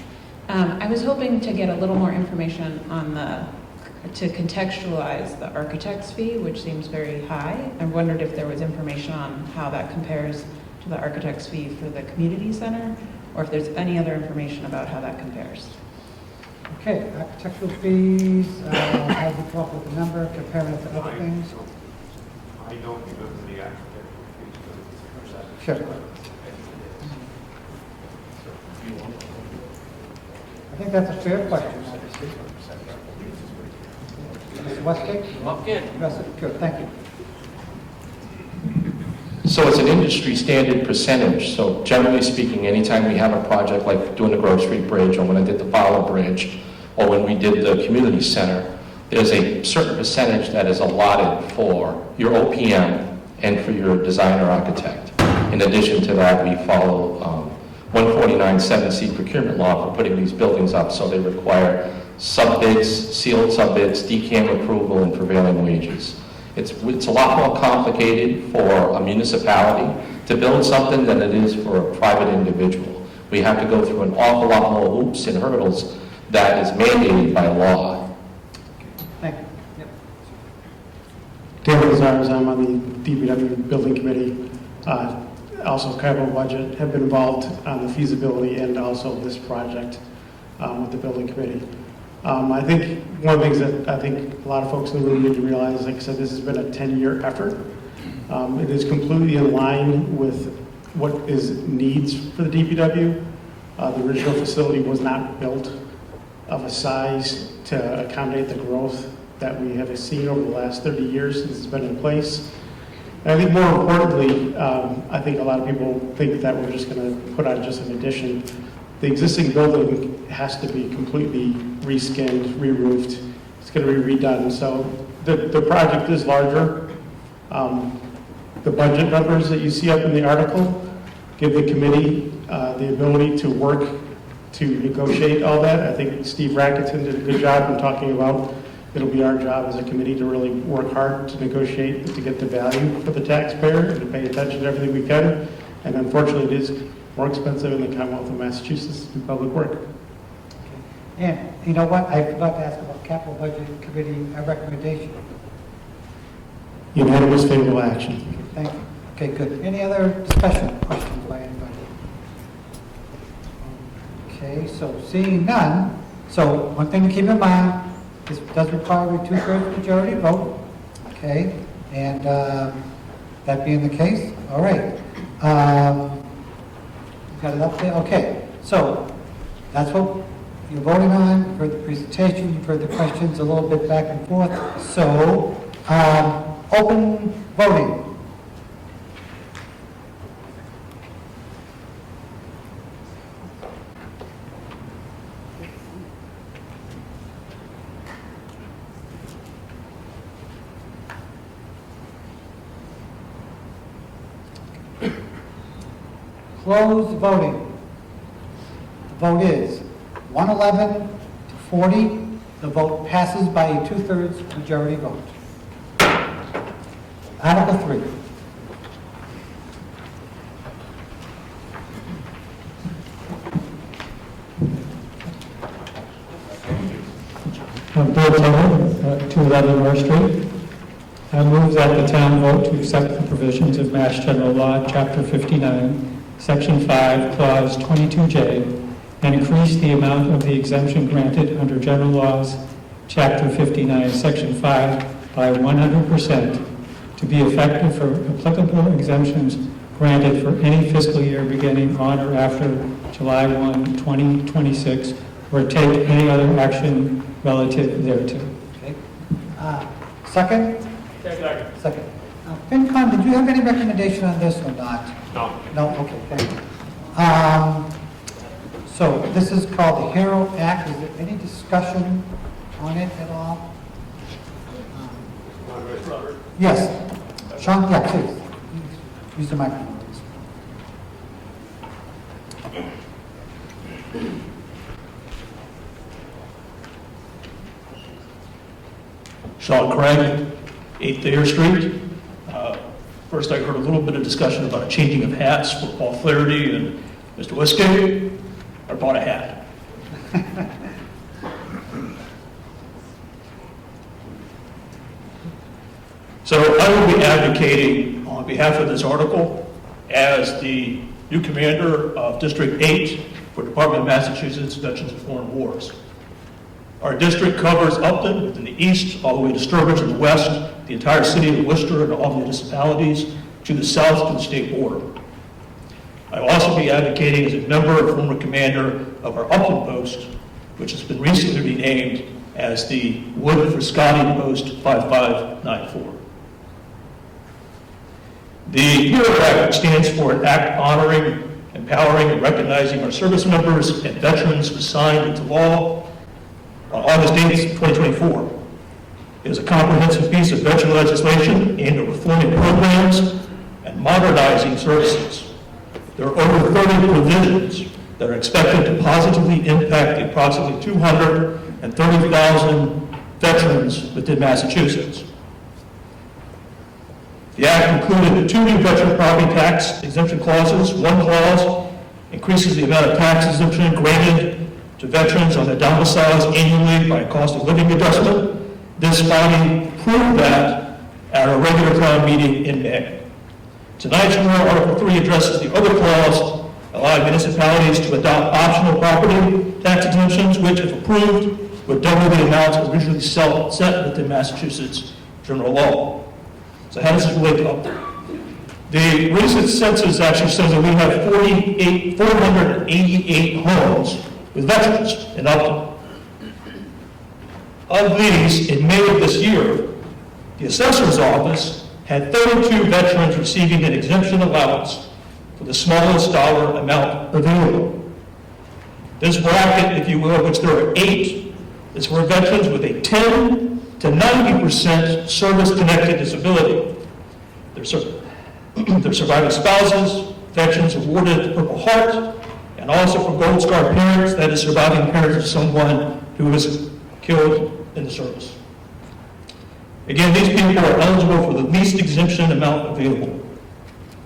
I was hoping to get a little more information on to contextualize the architect's fee, which seems very high. I wondered if there was information on how that compares to the architect's fee for the community center, or if there's any other information about how that compares. Okay, architectural fees, how do you come up with the number, comparing it to other things? I don't remember the architectural fees. Sure. I think that's a fair question. Mr. Westgate? Yes, good, thank you. So it's an industry standard percentage, so generally speaking, anytime we have a project like doing the Grove Street Bridge, or when I did the Fowler Bridge, or when we did the community center, there's a certain percentage that is allotted for your OPM and for your designer architect. In addition to that, we follow 149.7C procurement law for putting these buildings up, so they require sub-bids, sealed sub-bids, DCAM approval, and prevailing wages. It's a lot more complicated for a municipality to build something than it is for a private individual. We have to go through an awful lot more hoops and hurdles that is mandated by law. Thank you. Yep. David Lazarus, I'm on the DPW Building Committee. Also capital budget, have been involved on the feasibility and also this project with the Building Committee. I think one of the things that I think a lot of folks in the room need to realize, like I said, this has been a 10-year effort. It is completely in line with what is needs for the DPW. The original facility was not built of a size to accommodate the growth that we have seen over the last 30 years since it's been in place. And I think more importantly, I think a lot of people think that we're just going to put on just an addition. The existing building has to be completely reskinned, re-roofed. It's going to be redone. So the project is larger. The budget numbers that you see up in the article give the committee the ability to work to negotiate all that. I think Steve Racketson did a good job in talking about it'll be our job as a committee to really work hard to negotiate to get the value for the taxpayer and to pay attention to everything we can. And unfortunately, it is more expensive in the Commonwealth of Massachusetts to do public work. And you know what? I forgot to ask about capital budget committee recommendation. Unanimous favorable action. Thank you. Okay, good. Any other discussion, questions by anybody? Okay, so seeing none, so one thing to keep in mind, this does require a 2/3 majority vote, okay? And that being the case, all right. Got it up there? Okay, so that's what you're voting on. You've heard the presentation, you've heard the questions a little bit back and forth. So, open voting. Close voting. The vote is 111 to 40. The vote passes by a 2/3 majority vote. Article 3. Bill Taylor, 211 North Street. I move that the town vote to accept the provisions of Mass General Law, Chapter 59, Section 5, Clause 22J, and increase the amount of the exemption granted under General Laws, Chapter 59, Section 5, by 100% to be effective for applicable exemptions granted for any fiscal year beginning on or after July 1, 2026, or take any other action relative thereto. Okay. Second? Second. FinCom, did you have any recommendation on this or not? No. No? Okay, thank you. So this is called the HERO Act. Is there any discussion on it at all? Yes. Sean, yeah, please. Use the microphone, please. Sean Craig, 8th Thayer Street. First, I heard a little bit of discussion about a changing of hats for Paul Flaherty and Mr. Westgate. I bought a hat. So I will be advocating on behalf of this article as the new commander of District 8 for Department of Massachusetts Veterans of Foreign Wars. Our district covers Upton in the east, all the way to Sturbridge in the west, the entire city of Worcester and all municipalities, to the south to the state border. I will also be advocating as a member and former commander of our Upton post, which has been recently renamed as the Wood for Scotty Post 5594. The HERO Act stands for an act honoring, empowering, and recognizing our service members and veterans who signed into law on August 8th, 2024. It is a comprehensive piece of veteran legislation aimed at reforming programs and modernizing services. There are over 30 provisions that are expected to positively impact the approximately 230,000 veterans within Massachusetts. The Act included 2 new veteran property tax exemption clauses. One clause increases the amount of tax exemption granted to veterans on their domiciles annually by a cost of living adjustment. This body proved that at our regular town meeting in May. Tonight's warrant Article 3 addresses the other clause, allowing municipalities to adopt optional property tax exemptions, which, if approved, would double the amounts originally set within Massachusetts general law. So how does this relate to Upton? The recent census actually says that we have 488 homes with veterans in Upton. Of these, in May of this year, the assessor's office had 32 veterans receiving an exemption allowance for the smallest dollar amount available. This bracket, if you will, which there are 8, is for veterans with a 10 to 90% service-connected disability. Their surviving spouses, veterans awarded Purple Heart, and also for Gold Star parents, that is surviving parents of someone who was killed in the service. Again, these people are eligible for the least exemption amount available.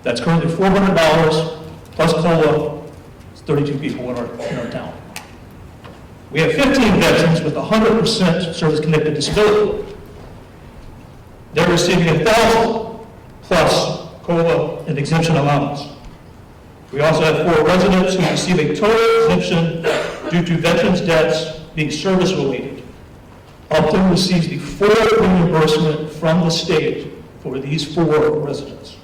That's currently $400 plus COLA. It's 32 people in our town. We have 15 veterans with 100% service-connected disability. They're receiving $1,000 plus COLA and exemption allowance. We also have 4 residents who receive a total exemption due to veterans' deaths being service-related. Upton receives the full reimbursement from the state for these 4 residents.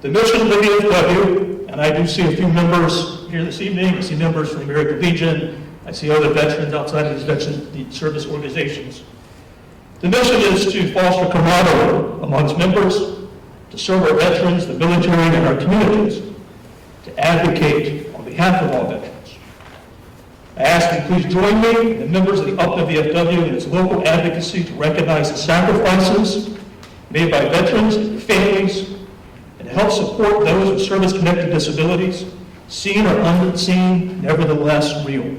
The mission of the VFW, and I do see a few members here this evening, I see members from the American Legion, I see other veterans outside of these veteran service organizations. The mission is to foster camaraderie amongst members, to serve our veterans, the military, and our communities, to advocate on behalf of all veterans. I ask you please join me and the members of the Upton VFW in its local advocacy to recognize the sacrifices made by veterans and their families, and to help support those with service-connected disabilities, seen or unseen, nevertheless real.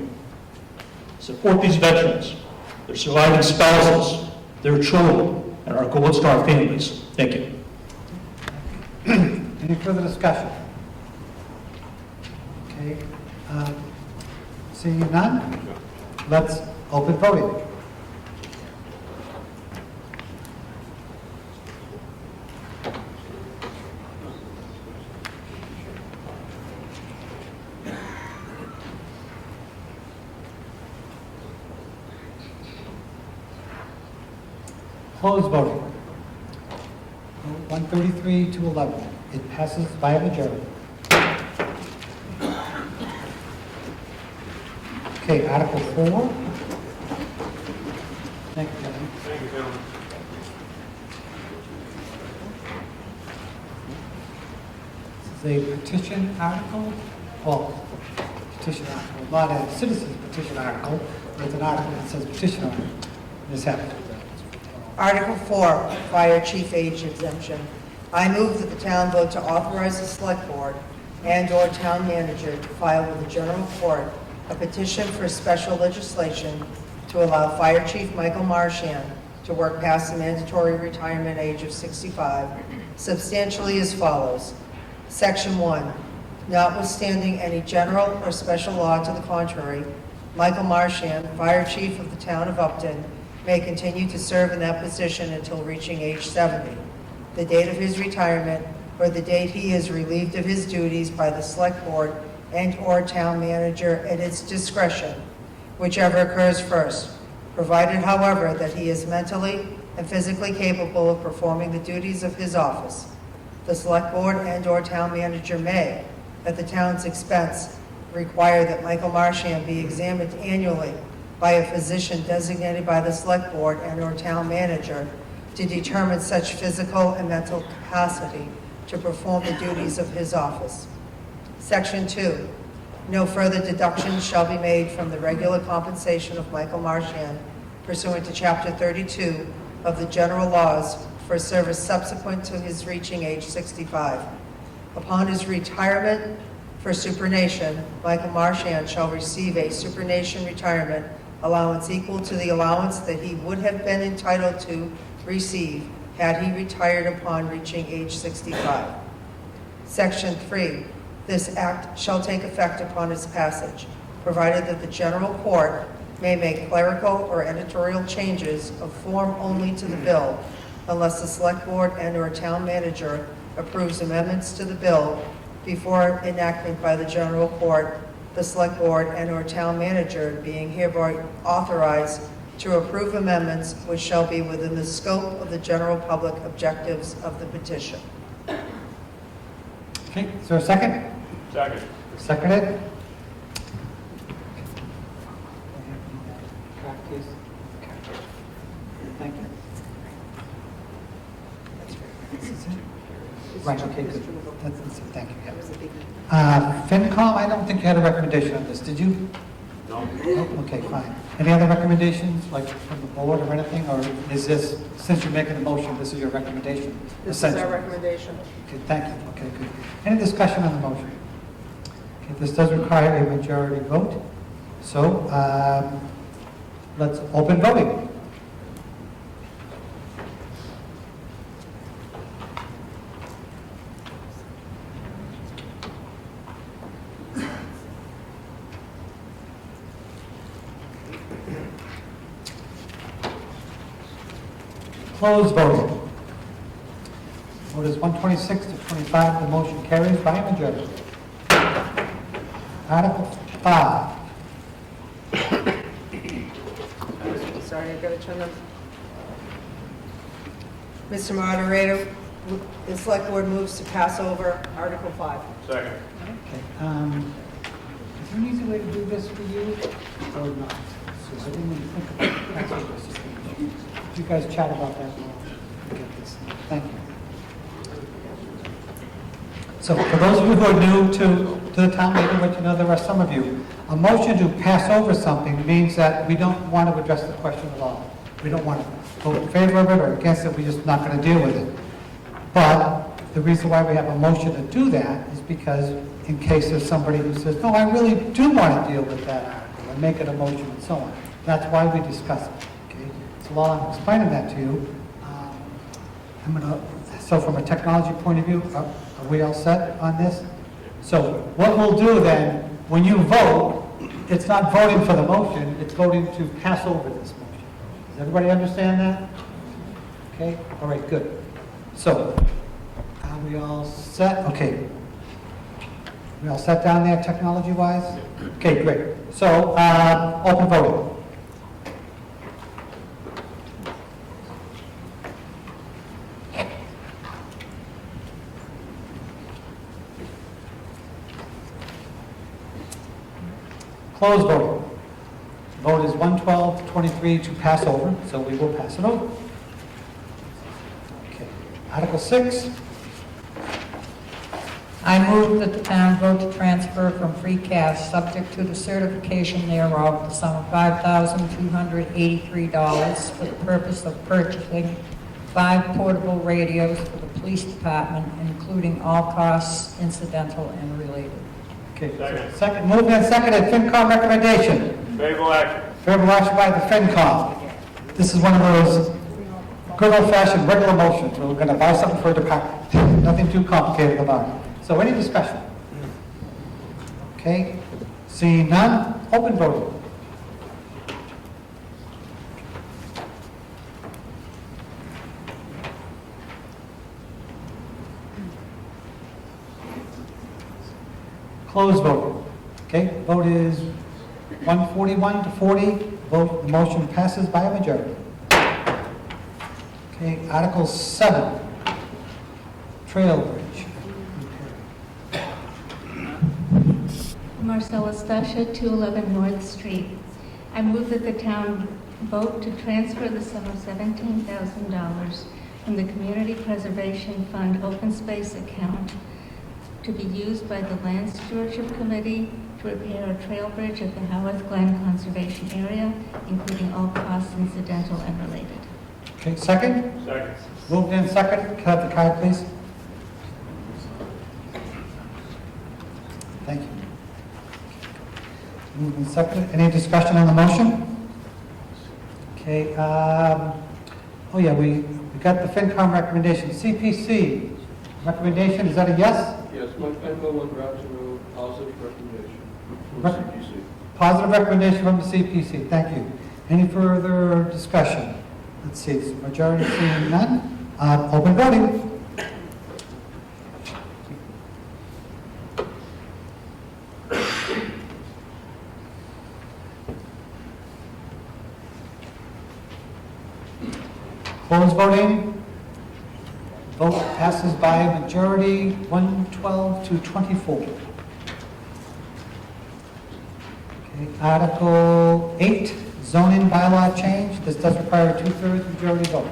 Support these veterans, their surviving spouses, their children, and our Gold Star families. Thank you. Any further discussion? Okay, seeing none, let's open voting. Close voting. 133 to 11. It passes by a majority. Okay, Article 4. Thank you, Kevin. Thank you, gentlemen. This is a petition article. Well, petition article, not a citizen's petition article, but it's an article that says petition article. This happened. Article 4, Fire Chief Age Exemption. I move that the town vote to authorize the Select Board and/or Town Manager to file with the General Court a petition for special legislation to allow Fire Chief Michael Marchand to work past the mandatory retirement age of 65, substantially as follows. Section 1, notwithstanding any general or special law to the contrary, Michael Marchand, Fire Chief of the Town of Upton, may continue to serve in that position until reaching age 70, the date of his retirement, or the date he is relieved of his duties by the Select Board and/or Town Manager at its discretion, whichever occurs first, provided, however, that he is mentally and physically capable of performing the duties of his office. The Select Board and/or Town Manager may, at the town's expense, require that Michael Marchand be examined annually by a physician designated by the Select Board and/or Town Manager to determine such physical and mental capacity to perform the duties of his office. Section 2, no further deductions shall be made from the regular compensation of Michael Marchand pursuant to Chapter 32 of the General Laws for service subsequent to his reaching age 65. Upon his retirement for supernation, Michael Marchand shall receive a supernation retirement allowance equal to the allowance that he would have been entitled to receive had he retired upon reaching age 65. Section 3, this act shall take effect upon its passage, provided that the general court may make clerical or editorial changes of form only to the bill unless the select board and/or town manager approves amendments to the bill before enactment by the general court, the select board and/or town manager being hereby authorized to approve amendments which shall be within the scope of the general public objectives of the petition. Okay, is there a second? Second. Seconded? Thank you. This is it? Right, okay, good. That's it, thank you. Yeah. FinCom, I don't think you had a recommendation on this, did you? No. No? Okay, fine. Any other recommendations, like from the board or anything, or is this, since you're making a motion, this is your recommendation? This is our essentially? recommendation. Okay, thank you. Okay, good. Any discussion on the motion? Okay, this does require a majority vote, so let's open voting. Closed voting. Vote is 126 to 25. The motion carries by a majority. Article 5. Sorry, I've got to turn them. Mr. Moderator, the select board moves to pass over Article 5. Second. Okay. Is there an easy way to do this for you or not? So I didn't even think about it. That's what this is. You guys chat about that more. We'll get this. Thank you. So for those of you who are new to the town meeting, but you know there are some of you, a motion to pass over something means that we don't want to address the question at all. We don't want to vote in favor of it or against it, we're just not going to deal with it. But the reason why we have a motion to do that is because in case there's somebody who says, no, I really do want to deal with that article, and make it a motion and so on. That's why we discuss it. Okay? So while I'm explaining that to you, so from a technology point of view, are we all set on this? So what we'll do then, when you vote, it's not voting for the motion, it's voting to pass over this motion. Does everybody understand that? Okay, all right, good. So, are we all set? Okay. We all set down there technology-wise? Okay, great. So, open voting. Closed voting. Vote is 112-23 to pass over, so we will pass it over. Okay. Article 6. I move that the town vote to transfer from free cash, subject to the certification thereof, the sum of $5,283 for the purpose of purchasing 5 portable radios for the police department, including all costs incidental and related. Okay. Second. Second, moved and seconded, FinCom recommendation. Favorable action. Favorable action by the FinCom. This is one of those good old-fashioned regular motions. We're going to buy something for a department. Nothing too complicated about it. So any discussion? Okay, seeing none, open voting. Closed voting. Okay, vote is 141 to 40. Vote, the motion passes by a majority. Okay, Article 7, Trail Bridge. Marcella Stasha, 211 North Street. I move that the town vote to transfer the sum of $17,000 from the Community Preservation Fund Open Space account to be used by the Land Stewardship Committee to repair a trail bridge at the Howard Glen Conservation Area, including all costs incidental and related. Okay, second? Second. Moved in second. Can I have the card, please? Thank you. Moved in second. Any discussion on the motion? Okay, oh yeah, we got the FinCom recommendation. CPC recommendation, is that a yes? Yes, Mike Penfield, 1 Robinson Road, positive recommendation from Rec- CPC. Positive recommendation from the CPC, thank you. Any further discussion? Let's see, majority seeing none. Open voting. Close voting. Vote passes by a majority, 112 to 24. Okay, Article 8, zoning bylaw change. This does require a two-thirds majority vote.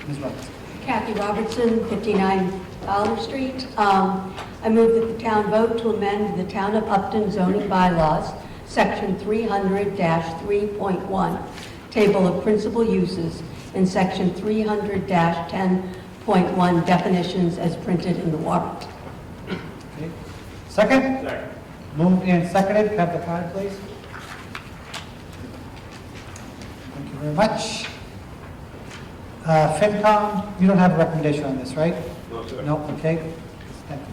Ms. Roberts. Kathy Robertson, 59 Fowler Street. I move that the town vote to amend the Town of Upton zoning bylaws, Section 300-3.1, Table of Principal Uses, and Section 300-10.1, definitions as printed in the warrant. Okay. Second? Second. Moved and seconded. Have the card, please. Thank you very much. FinCom, you don't have a recommendation on this, right? No, sir. No, okay. Thank you.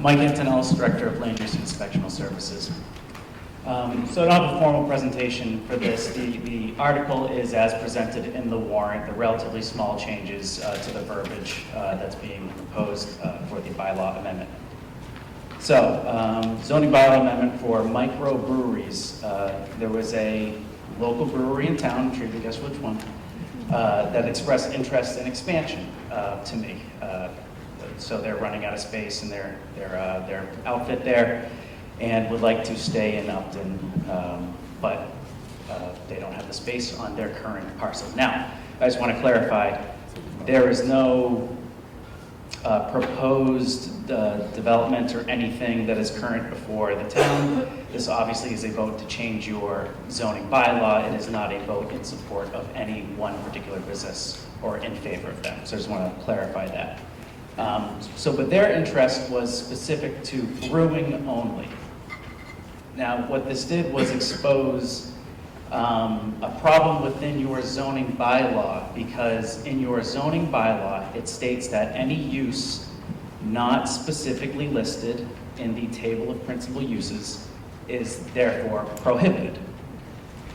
Mike Antonellis, Director of Land Use and Inspectional Services. So I don't have a formal presentation for this. The article is as presented in the warrant, the relatively small changes to the verbiage that's being proposed for the bylaw amendment. So, zoning bylaw amendment for microbreweries. There was a local brewery in town, I'm sure you guess which one, that expressed interest in expansion to me. So they're running out of space in their outfit there and would like to stay in Upton, but they don't have the space on their current parcel. Now, I just want to clarify, there is no proposed development or anything that is current before the town. This obviously is a vote to change your zoning bylaw. It is not a vote in support of any one particular business or in favor of them. So I just want to clarify that. But their interest was specific to brewing only. Now, what this did was expose a problem within your zoning bylaw, because in your zoning bylaw, it states that any use not specifically listed in the table of principal uses is therefore prohibited.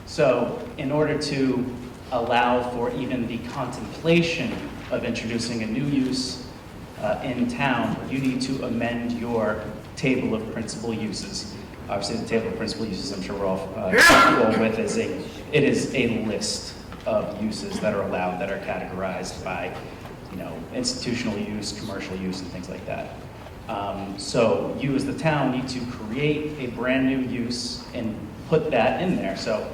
So in order to allow for even the contemplation of introducing a new use in town, you need to amend your table of principal uses. Obviously, the table of principal uses, I'm sure we're all comfortable with, it is a list of uses that are allowed that are categorized by, institutional use, commercial use, and things like that. So you as the town need to create a brand new use and put that in there. So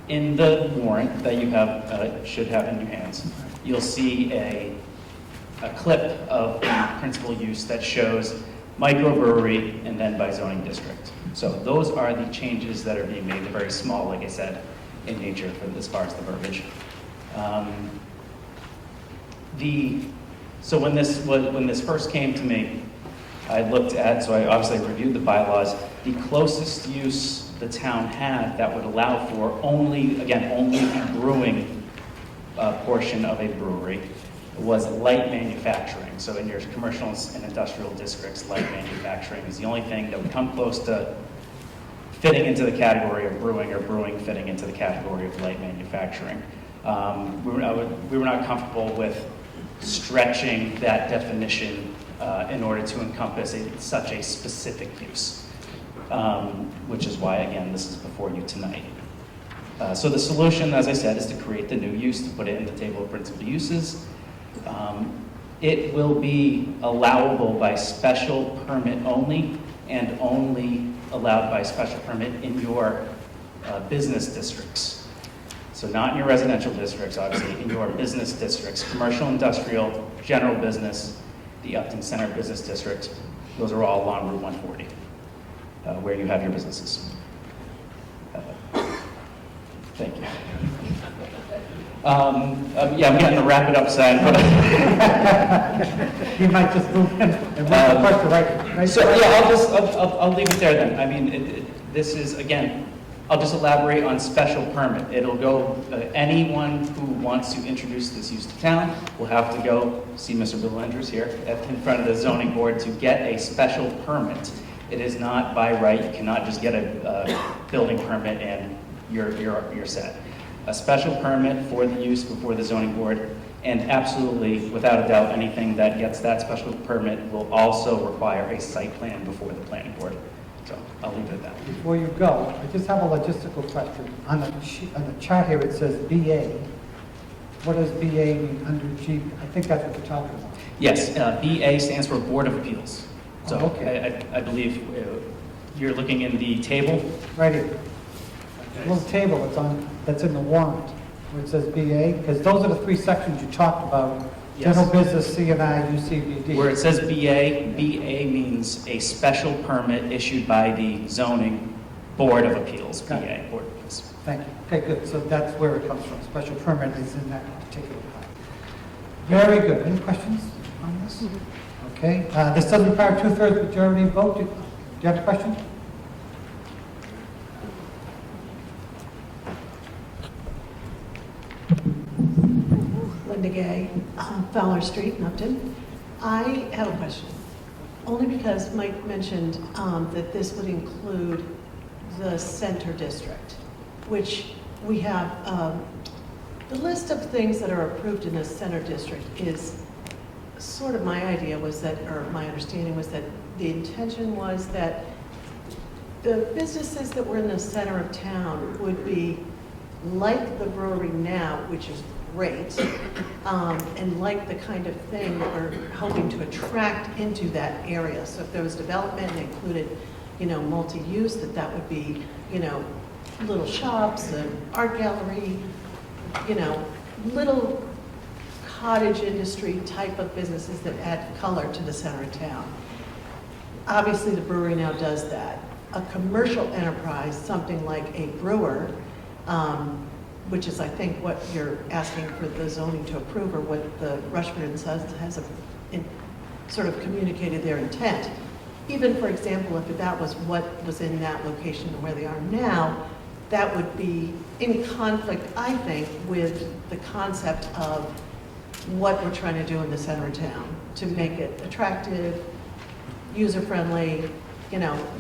in the warrant that you have, should have in your hands, you'll see a clip of the principal use that shows microbrewery and then by zoning district. So those are the changes that are being made. They're very small, like I said, in nature as far as the verbiage. So when this first came to me, I obviously reviewed the bylaws. The closest use the town had that would allow for only the brewing portion of a brewery was light manufacturing. So in your commercial and industrial districts, light manufacturing is the only thing that would come close to fitting into the category of brewing, or brewing fitting into the category of light manufacturing. We were not comfortable with stretching that definition in order to encompass such a specific use, which is why, again, this is before you tonight. So the solution, as I said, is to create the new use, to put it in the table of principal uses. It will be allowable by special permit only, and only allowed by special permit in your business districts. So not in your residential districts, obviously, in your business districts, commercial, industrial, general business, the Upton Center Business District. Those are all along Route 140, where you have your businesses. Thank you. I'm getting to wrap it up, Sam. You might just move in and move the question right. So yeah, I'll leave it there then. I mean, this is, again, I'll just elaborate on special permit. It'll go, anyone who wants to introduce this use to town will have to go see Mr. Bill Andrews here in front of the zoning board to get a special permit. It is not by right, you cannot just get a building permit and you're set. A special permit for the use before the zoning board, and absolutely, without a doubt, anything that gets that special permit will also require a site plan before the planning board. So I'll leave it at that. Before you go, I just have a logistical question. On the chart here, it says BA. What does BA mean under G? I think that's what you're talking about. Yes, BA stands for Board of Appeals. So Oh, okay. I believe you're looking in the table. Right here. A little table that's in the warrant, where it says BA, because those are the three sections you talked about. Yes. General business, CNI, UCBD. Where it says BA, BA means a special permit issued by the zoning Board of Appeals, Got BA, it. Board of Appeals. Thank you. Okay, good. So that's where it comes from. Special permit is in that particular part. Very good. Any questions on this? Okay. This does require 2/3 majority vote. Do you have a question? Linda Gay, Fowler Street, Upton. I have a question, only because Mike mentioned that this would include the center district, which we have, the list of things that are approved in the center district is sort of my idea was that, or my understanding was that the intention was that the businesses that were in the center of town would be like the brewery now, which is great, and like the kind of thing that we're hoping to attract into that area. So if there was development and included, multi-use, that would be, little shops, an art gallery, little cottage industry type of businesses that add color to the center of town. Obviously, the brewery now does that. A commercial enterprise, something like a brewer, which is, I think, what you're asking for the zoning to approve, or what the Rushford and Sons has sort of communicated their intent. Even, for example, if that was what was in that location and where they are now, that would be in conflict, I think, with the concept of what we're trying to do in the center of town, to make it attractive, user-friendly,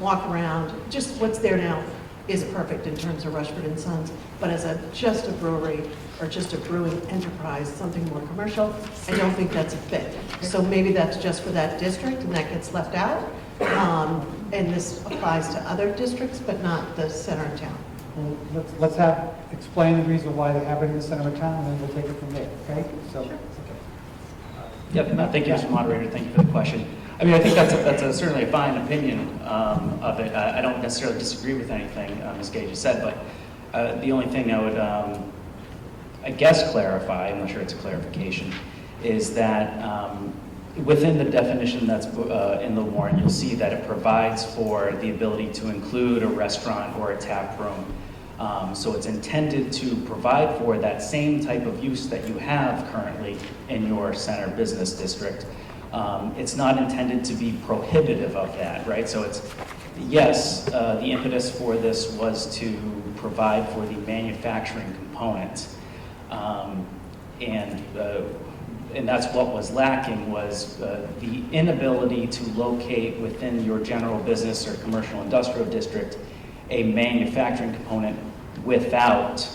walk around. Just what's there now is perfect in terms of Rushford and Sons, but as just a brewery or just a brewing enterprise, something more commercial, I don't think that's a fit. So maybe that's just for that district and that gets left out. And this applies to other districts, but not the center of town. Well, let's explain the reason why they have it in the center of town, and then we'll take it from there, okay? So, Yep, thank you, Mr. Moderator, thank you for the question. I mean, I think that's certainly a fine opinion of it. I don't necessarily disagree with anything Ms. Gage has said, but the only thing I would, I guess, clarify, I'm not sure it's a clarification, is that within the definition that's in the warrant, you'll see that it provides for the ability to include a restaurant or a tap room. So it's intended to provide for that same type of use that you have currently in your center business district. It's not intended to be prohibitive of that, right? So it's, yes, the impetus for this was to provide for the manufacturing component. And that's what was lacking, was the inability to locate within your general business or commercial industrial district a manufacturing component without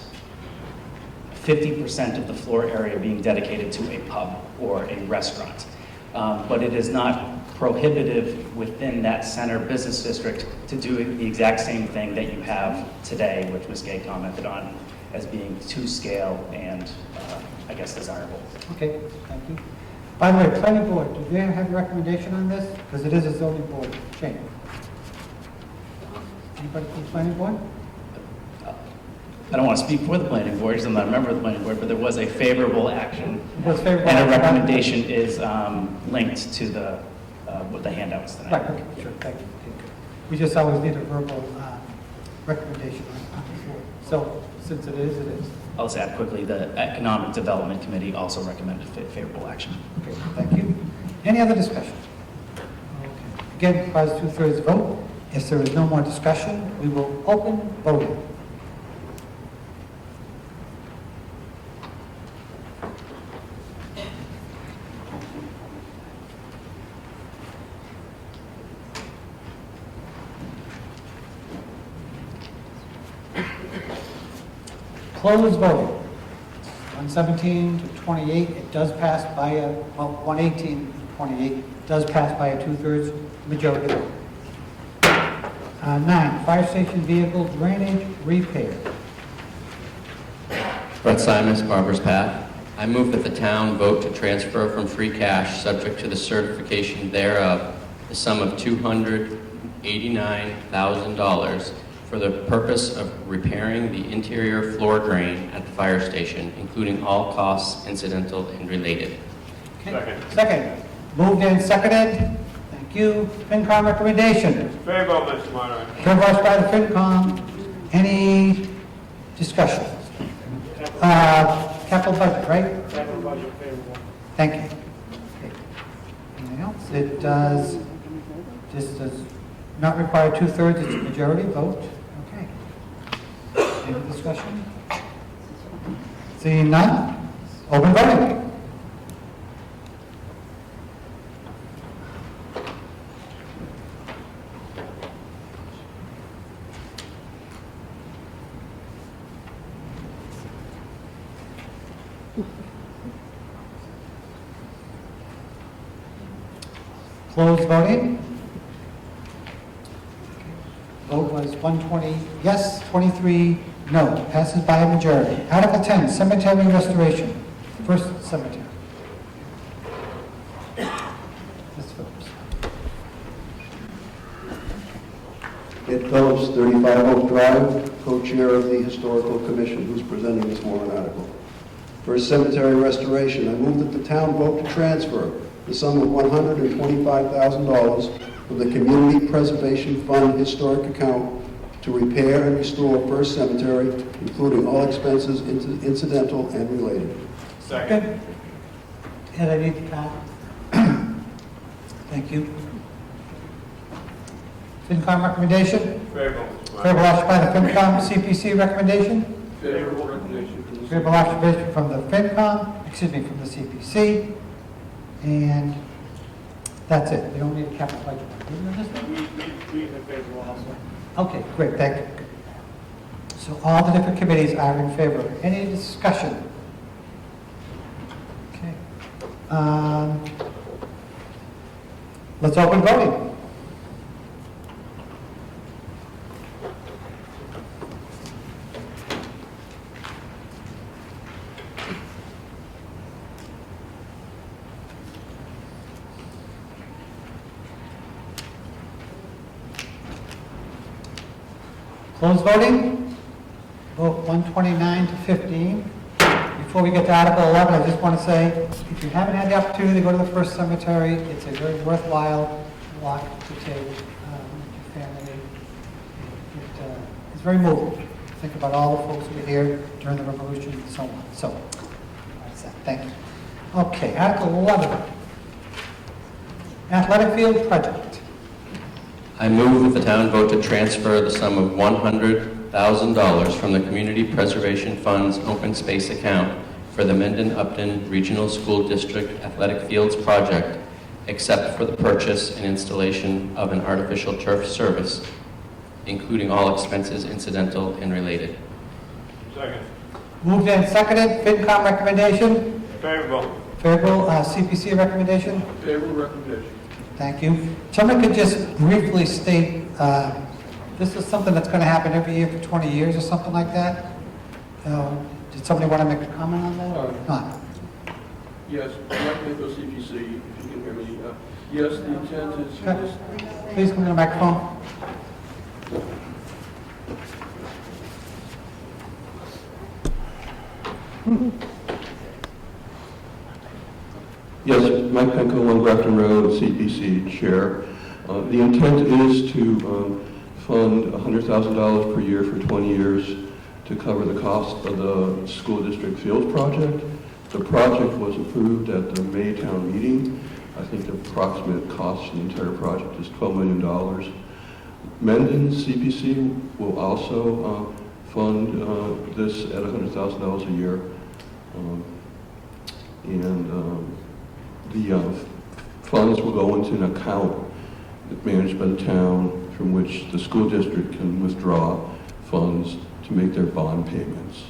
50% of the floor area being dedicated to a pub or a restaurant. But it is not prohibitive within that center business district to do the exact same thing that you have today, which Ms. Gay commented on as being to scale and, I guess, desirable. okay, thank you. By the way, planning board, do they have a recommendation on this? Because it is a zoning board change. Anybody from the planning board? I don't want to speak for the planning board, because I'm not a member of the planning board, but there was a favorable action. Was favorable And a action. recommendation is linked to the, with the handouts tonight. Right, okay, sure, thank you. Okay, good. We just always need a verbal recommendation on the board. So, since it is, it is. I'll just add quickly, the Economic Development Committee also recommended favorable action. Okay, thank you. Any other discussion? Okay. Again, requires 2/3 vote. If there is no more discussion, we will open voting. Closed voting. 117 to 28, it does pass by a, well, 118 to 28, does pass by a 2/3 majority vote. 9, fire station vehicle drainage repair. Brett Simons, Barber's Path. I move that the town vote to transfer from free cash, subject to the certification thereof, the sum of $289,000 for the purpose of repairing the interior floor drain at the fire station, including all costs incidental and related. Okay. Second. Moved and seconded. Thank you. FinCom recommendation. Favor, Mr. Moderator. Reversed by the FinCom. Any discussion? Capital budget, right? Capital budget favorable. Thank you. Okay. Anything else? It does, this does not require 2/3, it's a majority vote. Okay. Any discussion? Seeing none, open voting. Closed voting. Vote was 120 yes, 23 no. Passes by a majority. Article 10, cemetery restoration. First cemetery. Ms. Phillips. Ed Phillips, 35 Oak Drive, co-chair of the Historical Commission, who's presenting this warrant article. First cemetery restoration, I move that the town vote to transfer the sum of $125,000 from the Community Preservation Fund historic account to repair and restore First Cemetery, including all expenses incidental and related. Second. And I need to count. Thank you. FinCom recommendation? Favor, Mr. Favorable Moderator. action by the FinCom. CPC recommendation? Favorable recommendation. Favorable action from the FinCom, excuse me, from the CPC. And that's it. We don't need a capital budget. We in favor also. Okay, great, thank you. So all the different committees are in favor. Any discussion? Okay. Let's open voting. Close voting. Vote 129 to 15. Before we get to Article 11, I just want to say, if you haven't had the opportunity to go to the First Cemetery, it's a very worthwhile walk to take with your family. It's very moving. Think about all the folks who were here during the Revolution and so on. So, that's that. Thank you. Okay, Article 11. Athletic Field Project. I move that the town vote to transfer the sum of $100,000 from the Community Preservation Fund's open space account for the Mendon-Upton Regional School District Athletic Fields project, except for the purchase and installation of an artificial turf service, including all expenses incidental and related. Second. Moved and seconded. FinCom recommendation. Favorable. Favorable. CPC recommendation. Favorable recommendation. Thank you. Someone could just briefly state, this is something that's going to happen every year for 20 years or something like that? Did somebody want to make a comment on that or not? Yes, Mike Nichols, CPC, if you can hear me. Yes, the intent is... Please come to the microphone. Yes, Mike Penko, 1 Grafton Road, CPC Chair. The intent is to fund $100,000 per year for 20 years to cover the cost of the school district fields project. The project was approved at the May town meeting. I think the approximate cost of the entire project is $12 million. Mendon CPC will also fund this at $100,000 a year. The funds will go into an account managed by the town from which the school district can withdraw funds to make their bond payments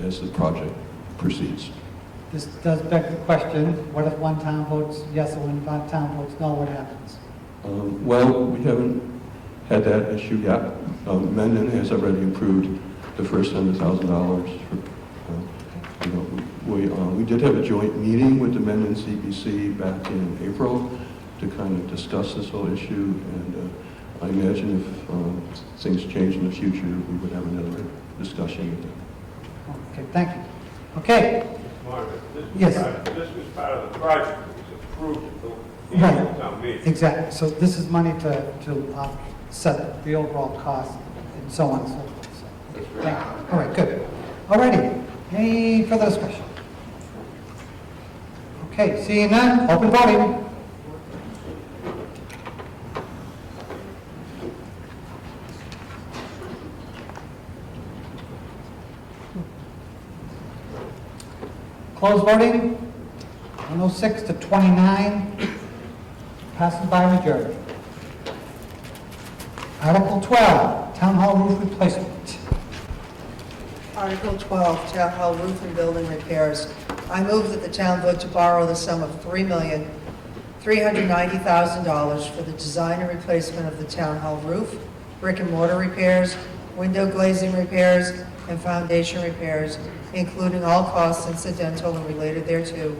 as the project proceeds. This does beg the question, what if one town votes yes and one town votes no, what happens? Well, we haven't had that issue yet. Mendon has already approved the first $100,000 for, we did have a joint meeting with the Mendon CPC back in April to kind of discuss this whole issue, and I imagine if things change in the future, we would have another discussion with them. Okay, thank you. Okay. Margaret, Yes. This was part of the project that was approved at the Right. annual town meeting. Exactly. So this is money to set the overall cost and so on and so forth. So, thank you. All right, good. All righty. Any further discussion? Okay, seeing none, open voting. Close voting. 106 to 29. Passes by majority. Article 12, Town Hall roof replacement. Article 12, Town Hall roof and building repairs. I move that the town vote to borrow the sum of $3,390,000 for the design and replacement of the town hall roof, brick and mortar repairs, window glazing repairs, and foundation repairs, including all costs incidental and related thereto,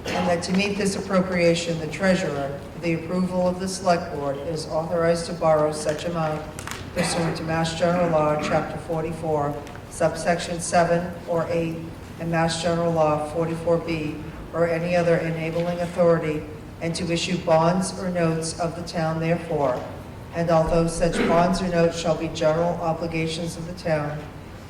and that to meet this appropriation, the treasurer, with the approval of the select board, is authorized to borrow such amount pursuant to Mass General Law, Chapter 44, subsection 7 or 8, and Mass General Law 44B, or any other enabling authority, and to issue bonds or notes of the town therefore. And although such bonds or notes shall be general obligations of the town,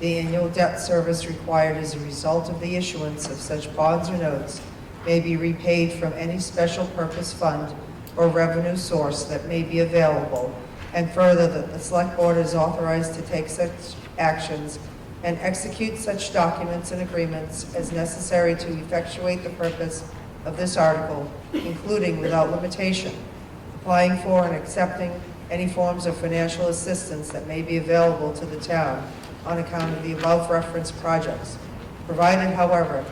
the annual debt service required as a result of the issuance of such bonds or notes may be repaid from any special purpose fund or revenue source that may be available, and further, that the select board is authorized to take such actions and execute such documents and agreements as necessary to effectuate the purpose of this article, including without limitation, applying for and accepting any forms of financial assistance that may be available to the town on account of the above referenced projects, provided, however,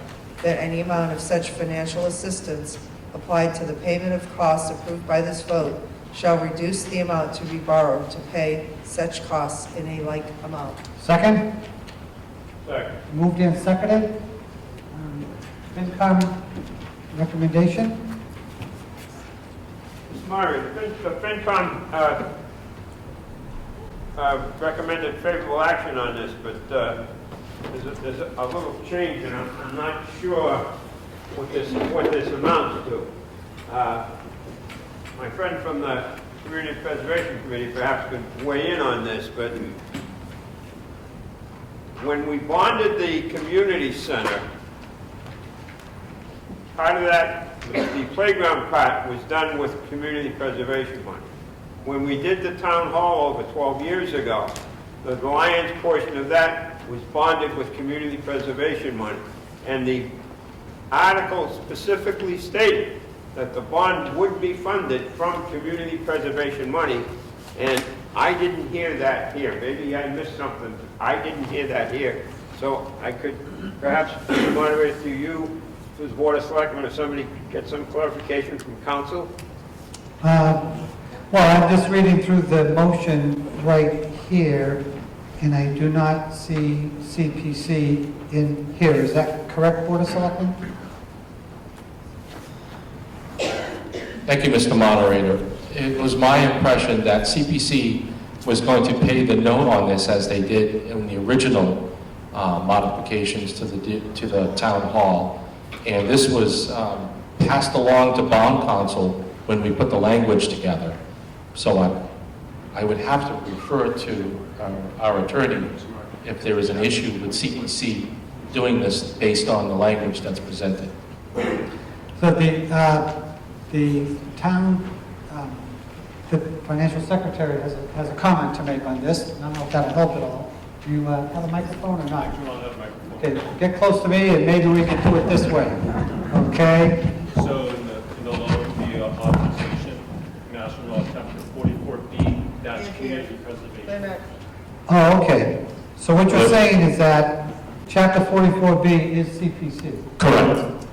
that any amount of such financial assistance applied to the payment of costs approved by this vote shall reduce the amount to be borrowed to pay such costs in a like amount. Second? Second. Moved and seconded. FinCom recommendation? Ms. Margaret, the FinCom recommended favorable action on this, but there's a little change, and I'm not sure what this amounts to. My friend from the Community Preservation Committee perhaps could weigh in on this, but when we bonded the community center, part of that, the playground part was done with community preservation money. When we did the town hall over 12 years ago, the lion's portion of that was bonded with community preservation money. And the article specifically stated that the bond would be funded from community preservation money. And I didn't hear that here. Maybe I missed something. I didn't hear that here. So I could perhaps moderate through you, to the Board of Selectmen, or somebody get some clarification from council. Well, I'm just reading through the motion right here, and I do not see CPC in here. Is that correct, Board of Selectmen? Thank you, Mr. Moderator. It was my impression that CPC was going to pay the note on this as they did in the original modifications to the town hall. And this was passed along to bond council when we put the language together. So I would have to refer to our attorney if there is an issue with CPC doing this based on the language that's presented. So the town, the financial secretary has a comment to make on this. I don't know if that'll help at all. Do you have a microphone or not? I do not have a microphone. Okay, get close to me and maybe we can do it this way. Okay? So in the law, the authorization, Mass General Law, Chapter 44B, that's community preservation. Oh, okay. So what you're saying is that Chapter 44B is CPC? Correct.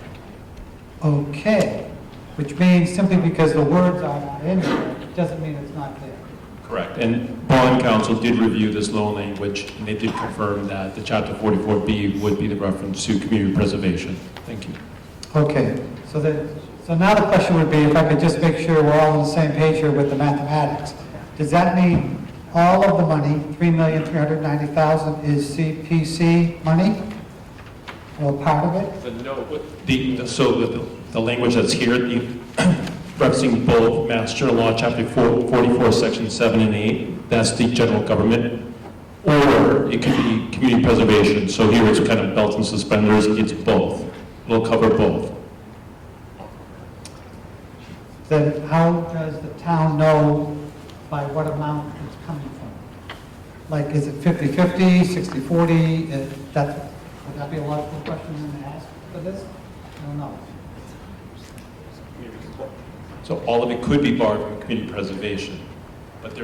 Okay, which means simply because the words are not in there, doesn't mean it's not there. Correct. And bond counsel did review this loan language, and they did confirm that the Chapter 44B would be the reference to community preservation. Thank you. Okay, so now the question would be, if I could just make sure we're all on the same page here with the mathematics. Does that mean all of the money, $3,390,000, is CPC money? Or part of it? The language that's here, referencing both Mass General Law, Chapter 44, Section 7 and 8, that's the general government, or it could be community preservation. So here it's kind of belts and suspenders, it's both. It'll cover both. Then how does the town know by what amount it's coming from? Like, is it 50/50, 60/40? Would that be a logical question to ask for this? I don't know. So all of it could be borrowed from community preservation, but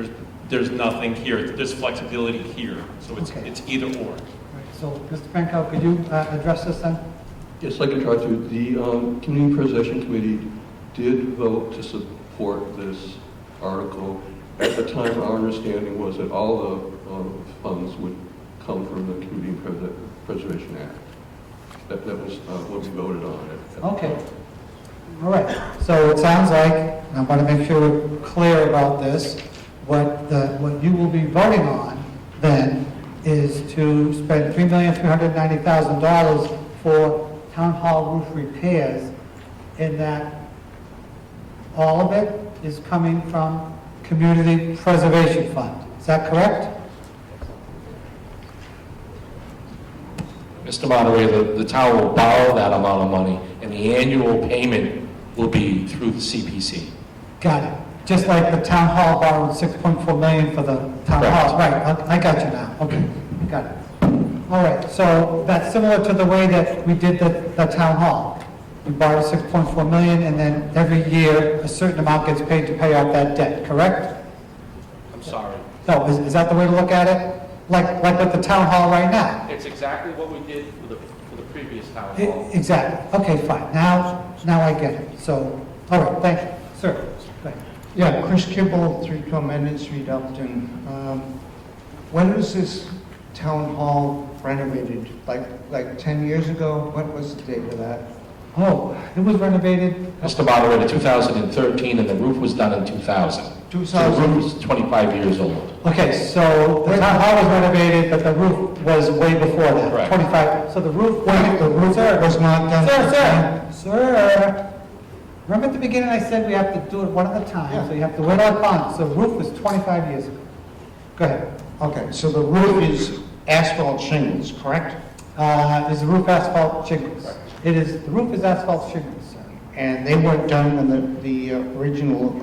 there's nothing here. There's flexibility here, so it's either or. Right, so, Mr. Franco, could you address this then? Yes, I can try to. The Community Preservation Committee did vote to support this article. At the time, our understanding was that all the funds would come from the Community Preservation Act. That was what we voted on. Okay. All right. So it sounds like, and I want to make sure we're clear about this, what you will be voting on then is to spend $3,390,000 for town hall roof repairs, in that all of it is coming from Community Preservation Fund. Is that correct? Mr. Moderator, the town will borrow that amount of money, and the annual payment will be through the CPC. Got it. Just like the town hall borrowed $6.4 million for the town hall. Right, I got you now. Okay, got it. All right, so that's similar to the way that we did the town hall. We borrowed $6.4 million, and then every year, a certain amount gets paid to pay off that debt, correct? I'm sorry. No, is that the way to look at it? Like with the town hall right now? It's exactly what we did for the previous town hall. Exactly. Okay, fine. Now I get it. So, all right, thank you. Sir, go ahead. Yeah, Chris Kibble, 3 Clement Street, Upton. When was this town hall renovated? Like 10 years ago? What was the date of that? Oh, it was renovated. Mr. Moderator, 2013, and the roof was done in 2000. So the roof is 25 years old. Okay, so the town hall was renovated, but the roof was way before that. Correct. 25. So the roof Sir, was not done. Sir. Remember at the beginning I said we have to do it one at a time, so you have to wait on time. So the roof was 25 years ago. Go ahead. Okay, so the roof is asphalt shingles, correct? Is the roof asphalt shingles? It is, the roof is asphalt shingles, sir. And they weren't done when the original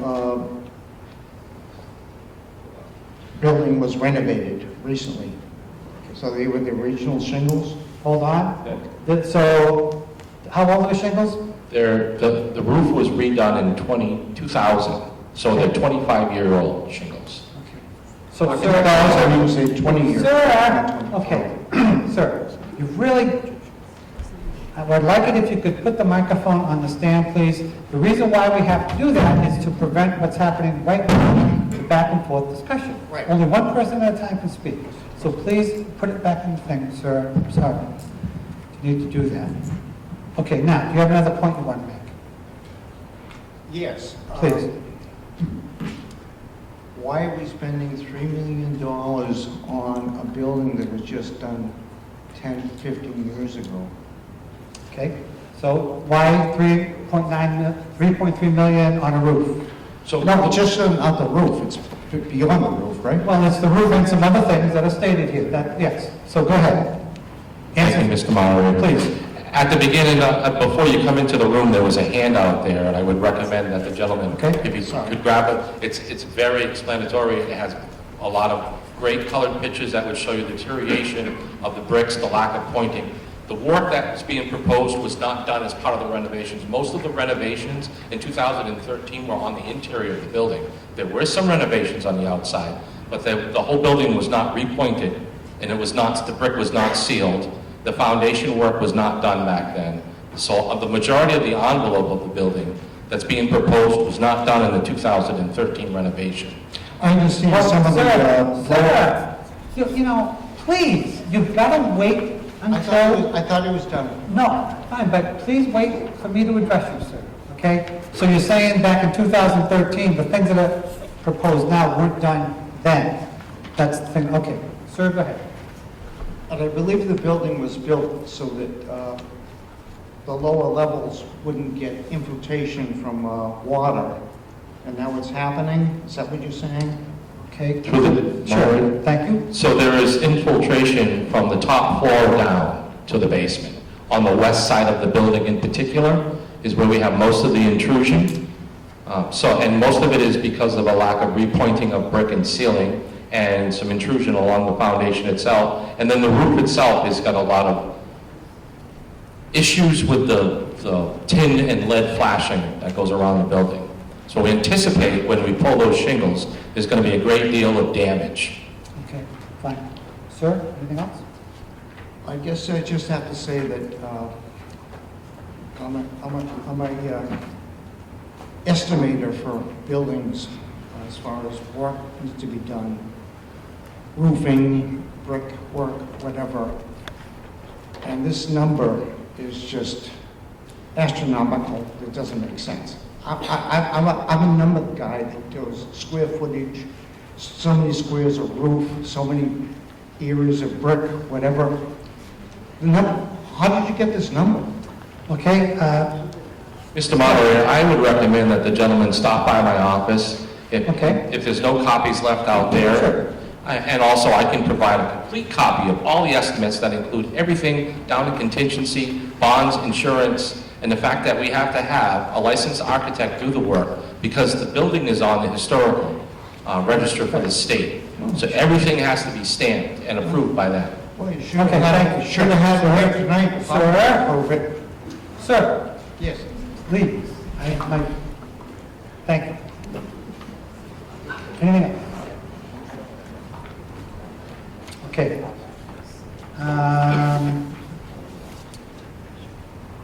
building was renovated recently. So they were the original shingles? Hold on. So, how old are the shingles? The roof was redone in 2000, so they're 25-year-old shingles. So, Not sir, 2000, you would say 20 years. Sir, okay, sir, you really, I would like it if you could put the microphone on the stand, please. The reason why we have to do that is to prevent what's happening right now, the back and forth discussion. Right. Only one person at a time can speak. So please put it back in the thing, sir. I'm sorry. You need to do that. Okay, now, do you have another point you want to make? Yes. Please. Why are we spending $3 million on a building that was just done 10, 15 years ago? Okay, so why 3.3 million on a roof? So No, it's just not the roof, it's beyond the roof, right? Well, it's the roof and some other things that are stated here. Yes, so go ahead. Thank you, Mr. Moderator. Please. At the beginning, before you come into the room, there was a handout there, and I would recommend that the gentleman, if you could grab it, it's very explanatory. It has a lot of great colored pictures that would show you the deterioration of the bricks, the lack of pointing. The work that's being proposed was not done as part of the renovations. Most of the renovations in 2013 were on the interior of the building. There were some renovations on the outside, but the whole building was not repointed and the brick was not sealed. The foundation work was not done back then. So the majority of the envelope of the building that's being proposed was not done in the 2013 renovation. I understand some of the... Sir, you know, please, you've got to wait until... I thought it was done. No, fine, but please wait for me to address you, sir, okay? So you're saying back in 2013, the things that are proposed now weren't done then? That's the thing, okay. Sir, go ahead. And I believe the building was built so that the lower levels wouldn't get infiltration from water. And now it's happening? Is that what you're saying? Okay. Sure. Thank you. So there is infiltration from the top floor down to the basement. On the west side of the building in particular is where we have most of the intrusion. And most of it is because of a lack of repointing of brick and ceiling and some intrusion along the foundation itself. And then the roof itself has got a lot of issues with the tin and lead flashing that goes around the building. So we anticipate when we pull those shingles, there's going to be a great deal of damage. Okay, fine. Sir, anything else? I guess I just have to say that I'm a estimator for buildings as far as work needs to be done, roofing, brick work, whatever. And this number is just astronomical. It doesn't make sense. I'm a number guy that does square footage, so many squares of roof, so many areas of brick, whatever. The number, how did you get this number? Okay, Mr. Moderator, I would recommend that the gentleman stop by my office. If there's no copies left out there. And also, I can provide a complete copy of all the estimates that include everything down to contingency, bonds, insurance, and the fact that we have to have a licensed architect do the work because the building is on the historical register for the state. So everything has to be stamped and approved by that. Well, you should have had it here tonight. Sir? Sir? Yes. Please. Thank you. Anything else? Okay.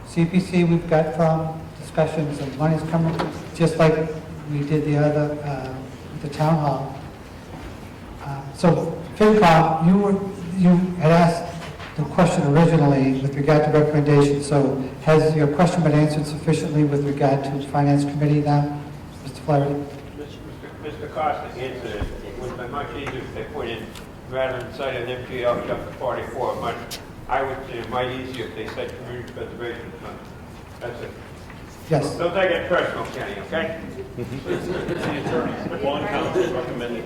CPC, we've got from discussions of money's coming, just like we did the other, the town hall. So, FinCom, you had asked the question originally with regard to recommendations, so has your question been answered sufficiently with regard to the Finance Committee now, Mr. Flaherty? Mr. Costa answered it. It would have been much easier if they put in, rather than cite an MGL chapter 44, I would say it might easier if they said community preservation fund. That's it. Yes. Don't take it personal, Kenny, okay? One council recommended.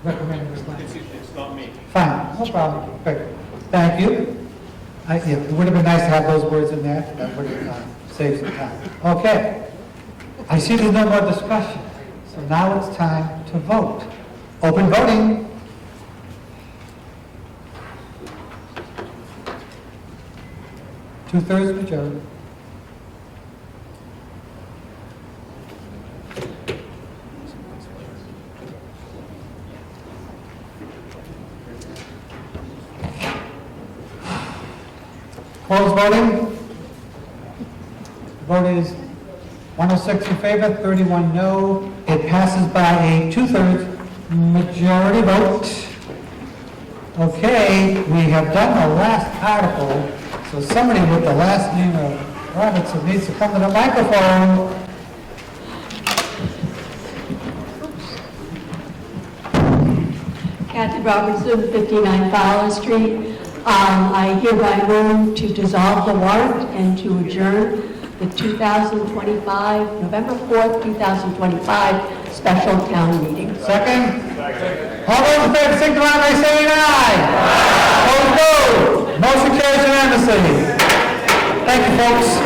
Recommended this line. It's not me. Fine, no problem. Great. Thank you. Yeah, it would have been nice to have those words in there. That would have saved some time. Okay. I see there's no more discussion. So now it's time to vote. Open voting. Two-thirds majority. Close voting. The vote is 106 in favor, 31 no. It passes by a two-thirds majority vote. Okay, we have done the last article, so somebody with the last name of Robertson needs to come to the microphone. Kathy Robertson, 59 Fowler Street. I hereby move to dissolve the warrant and to adjourn the 2025, November 4th, 2025 special town meeting. Second? All those in favor, signify by saying aye. Opposed, no. Motion carries unanimously. Thank you, folks.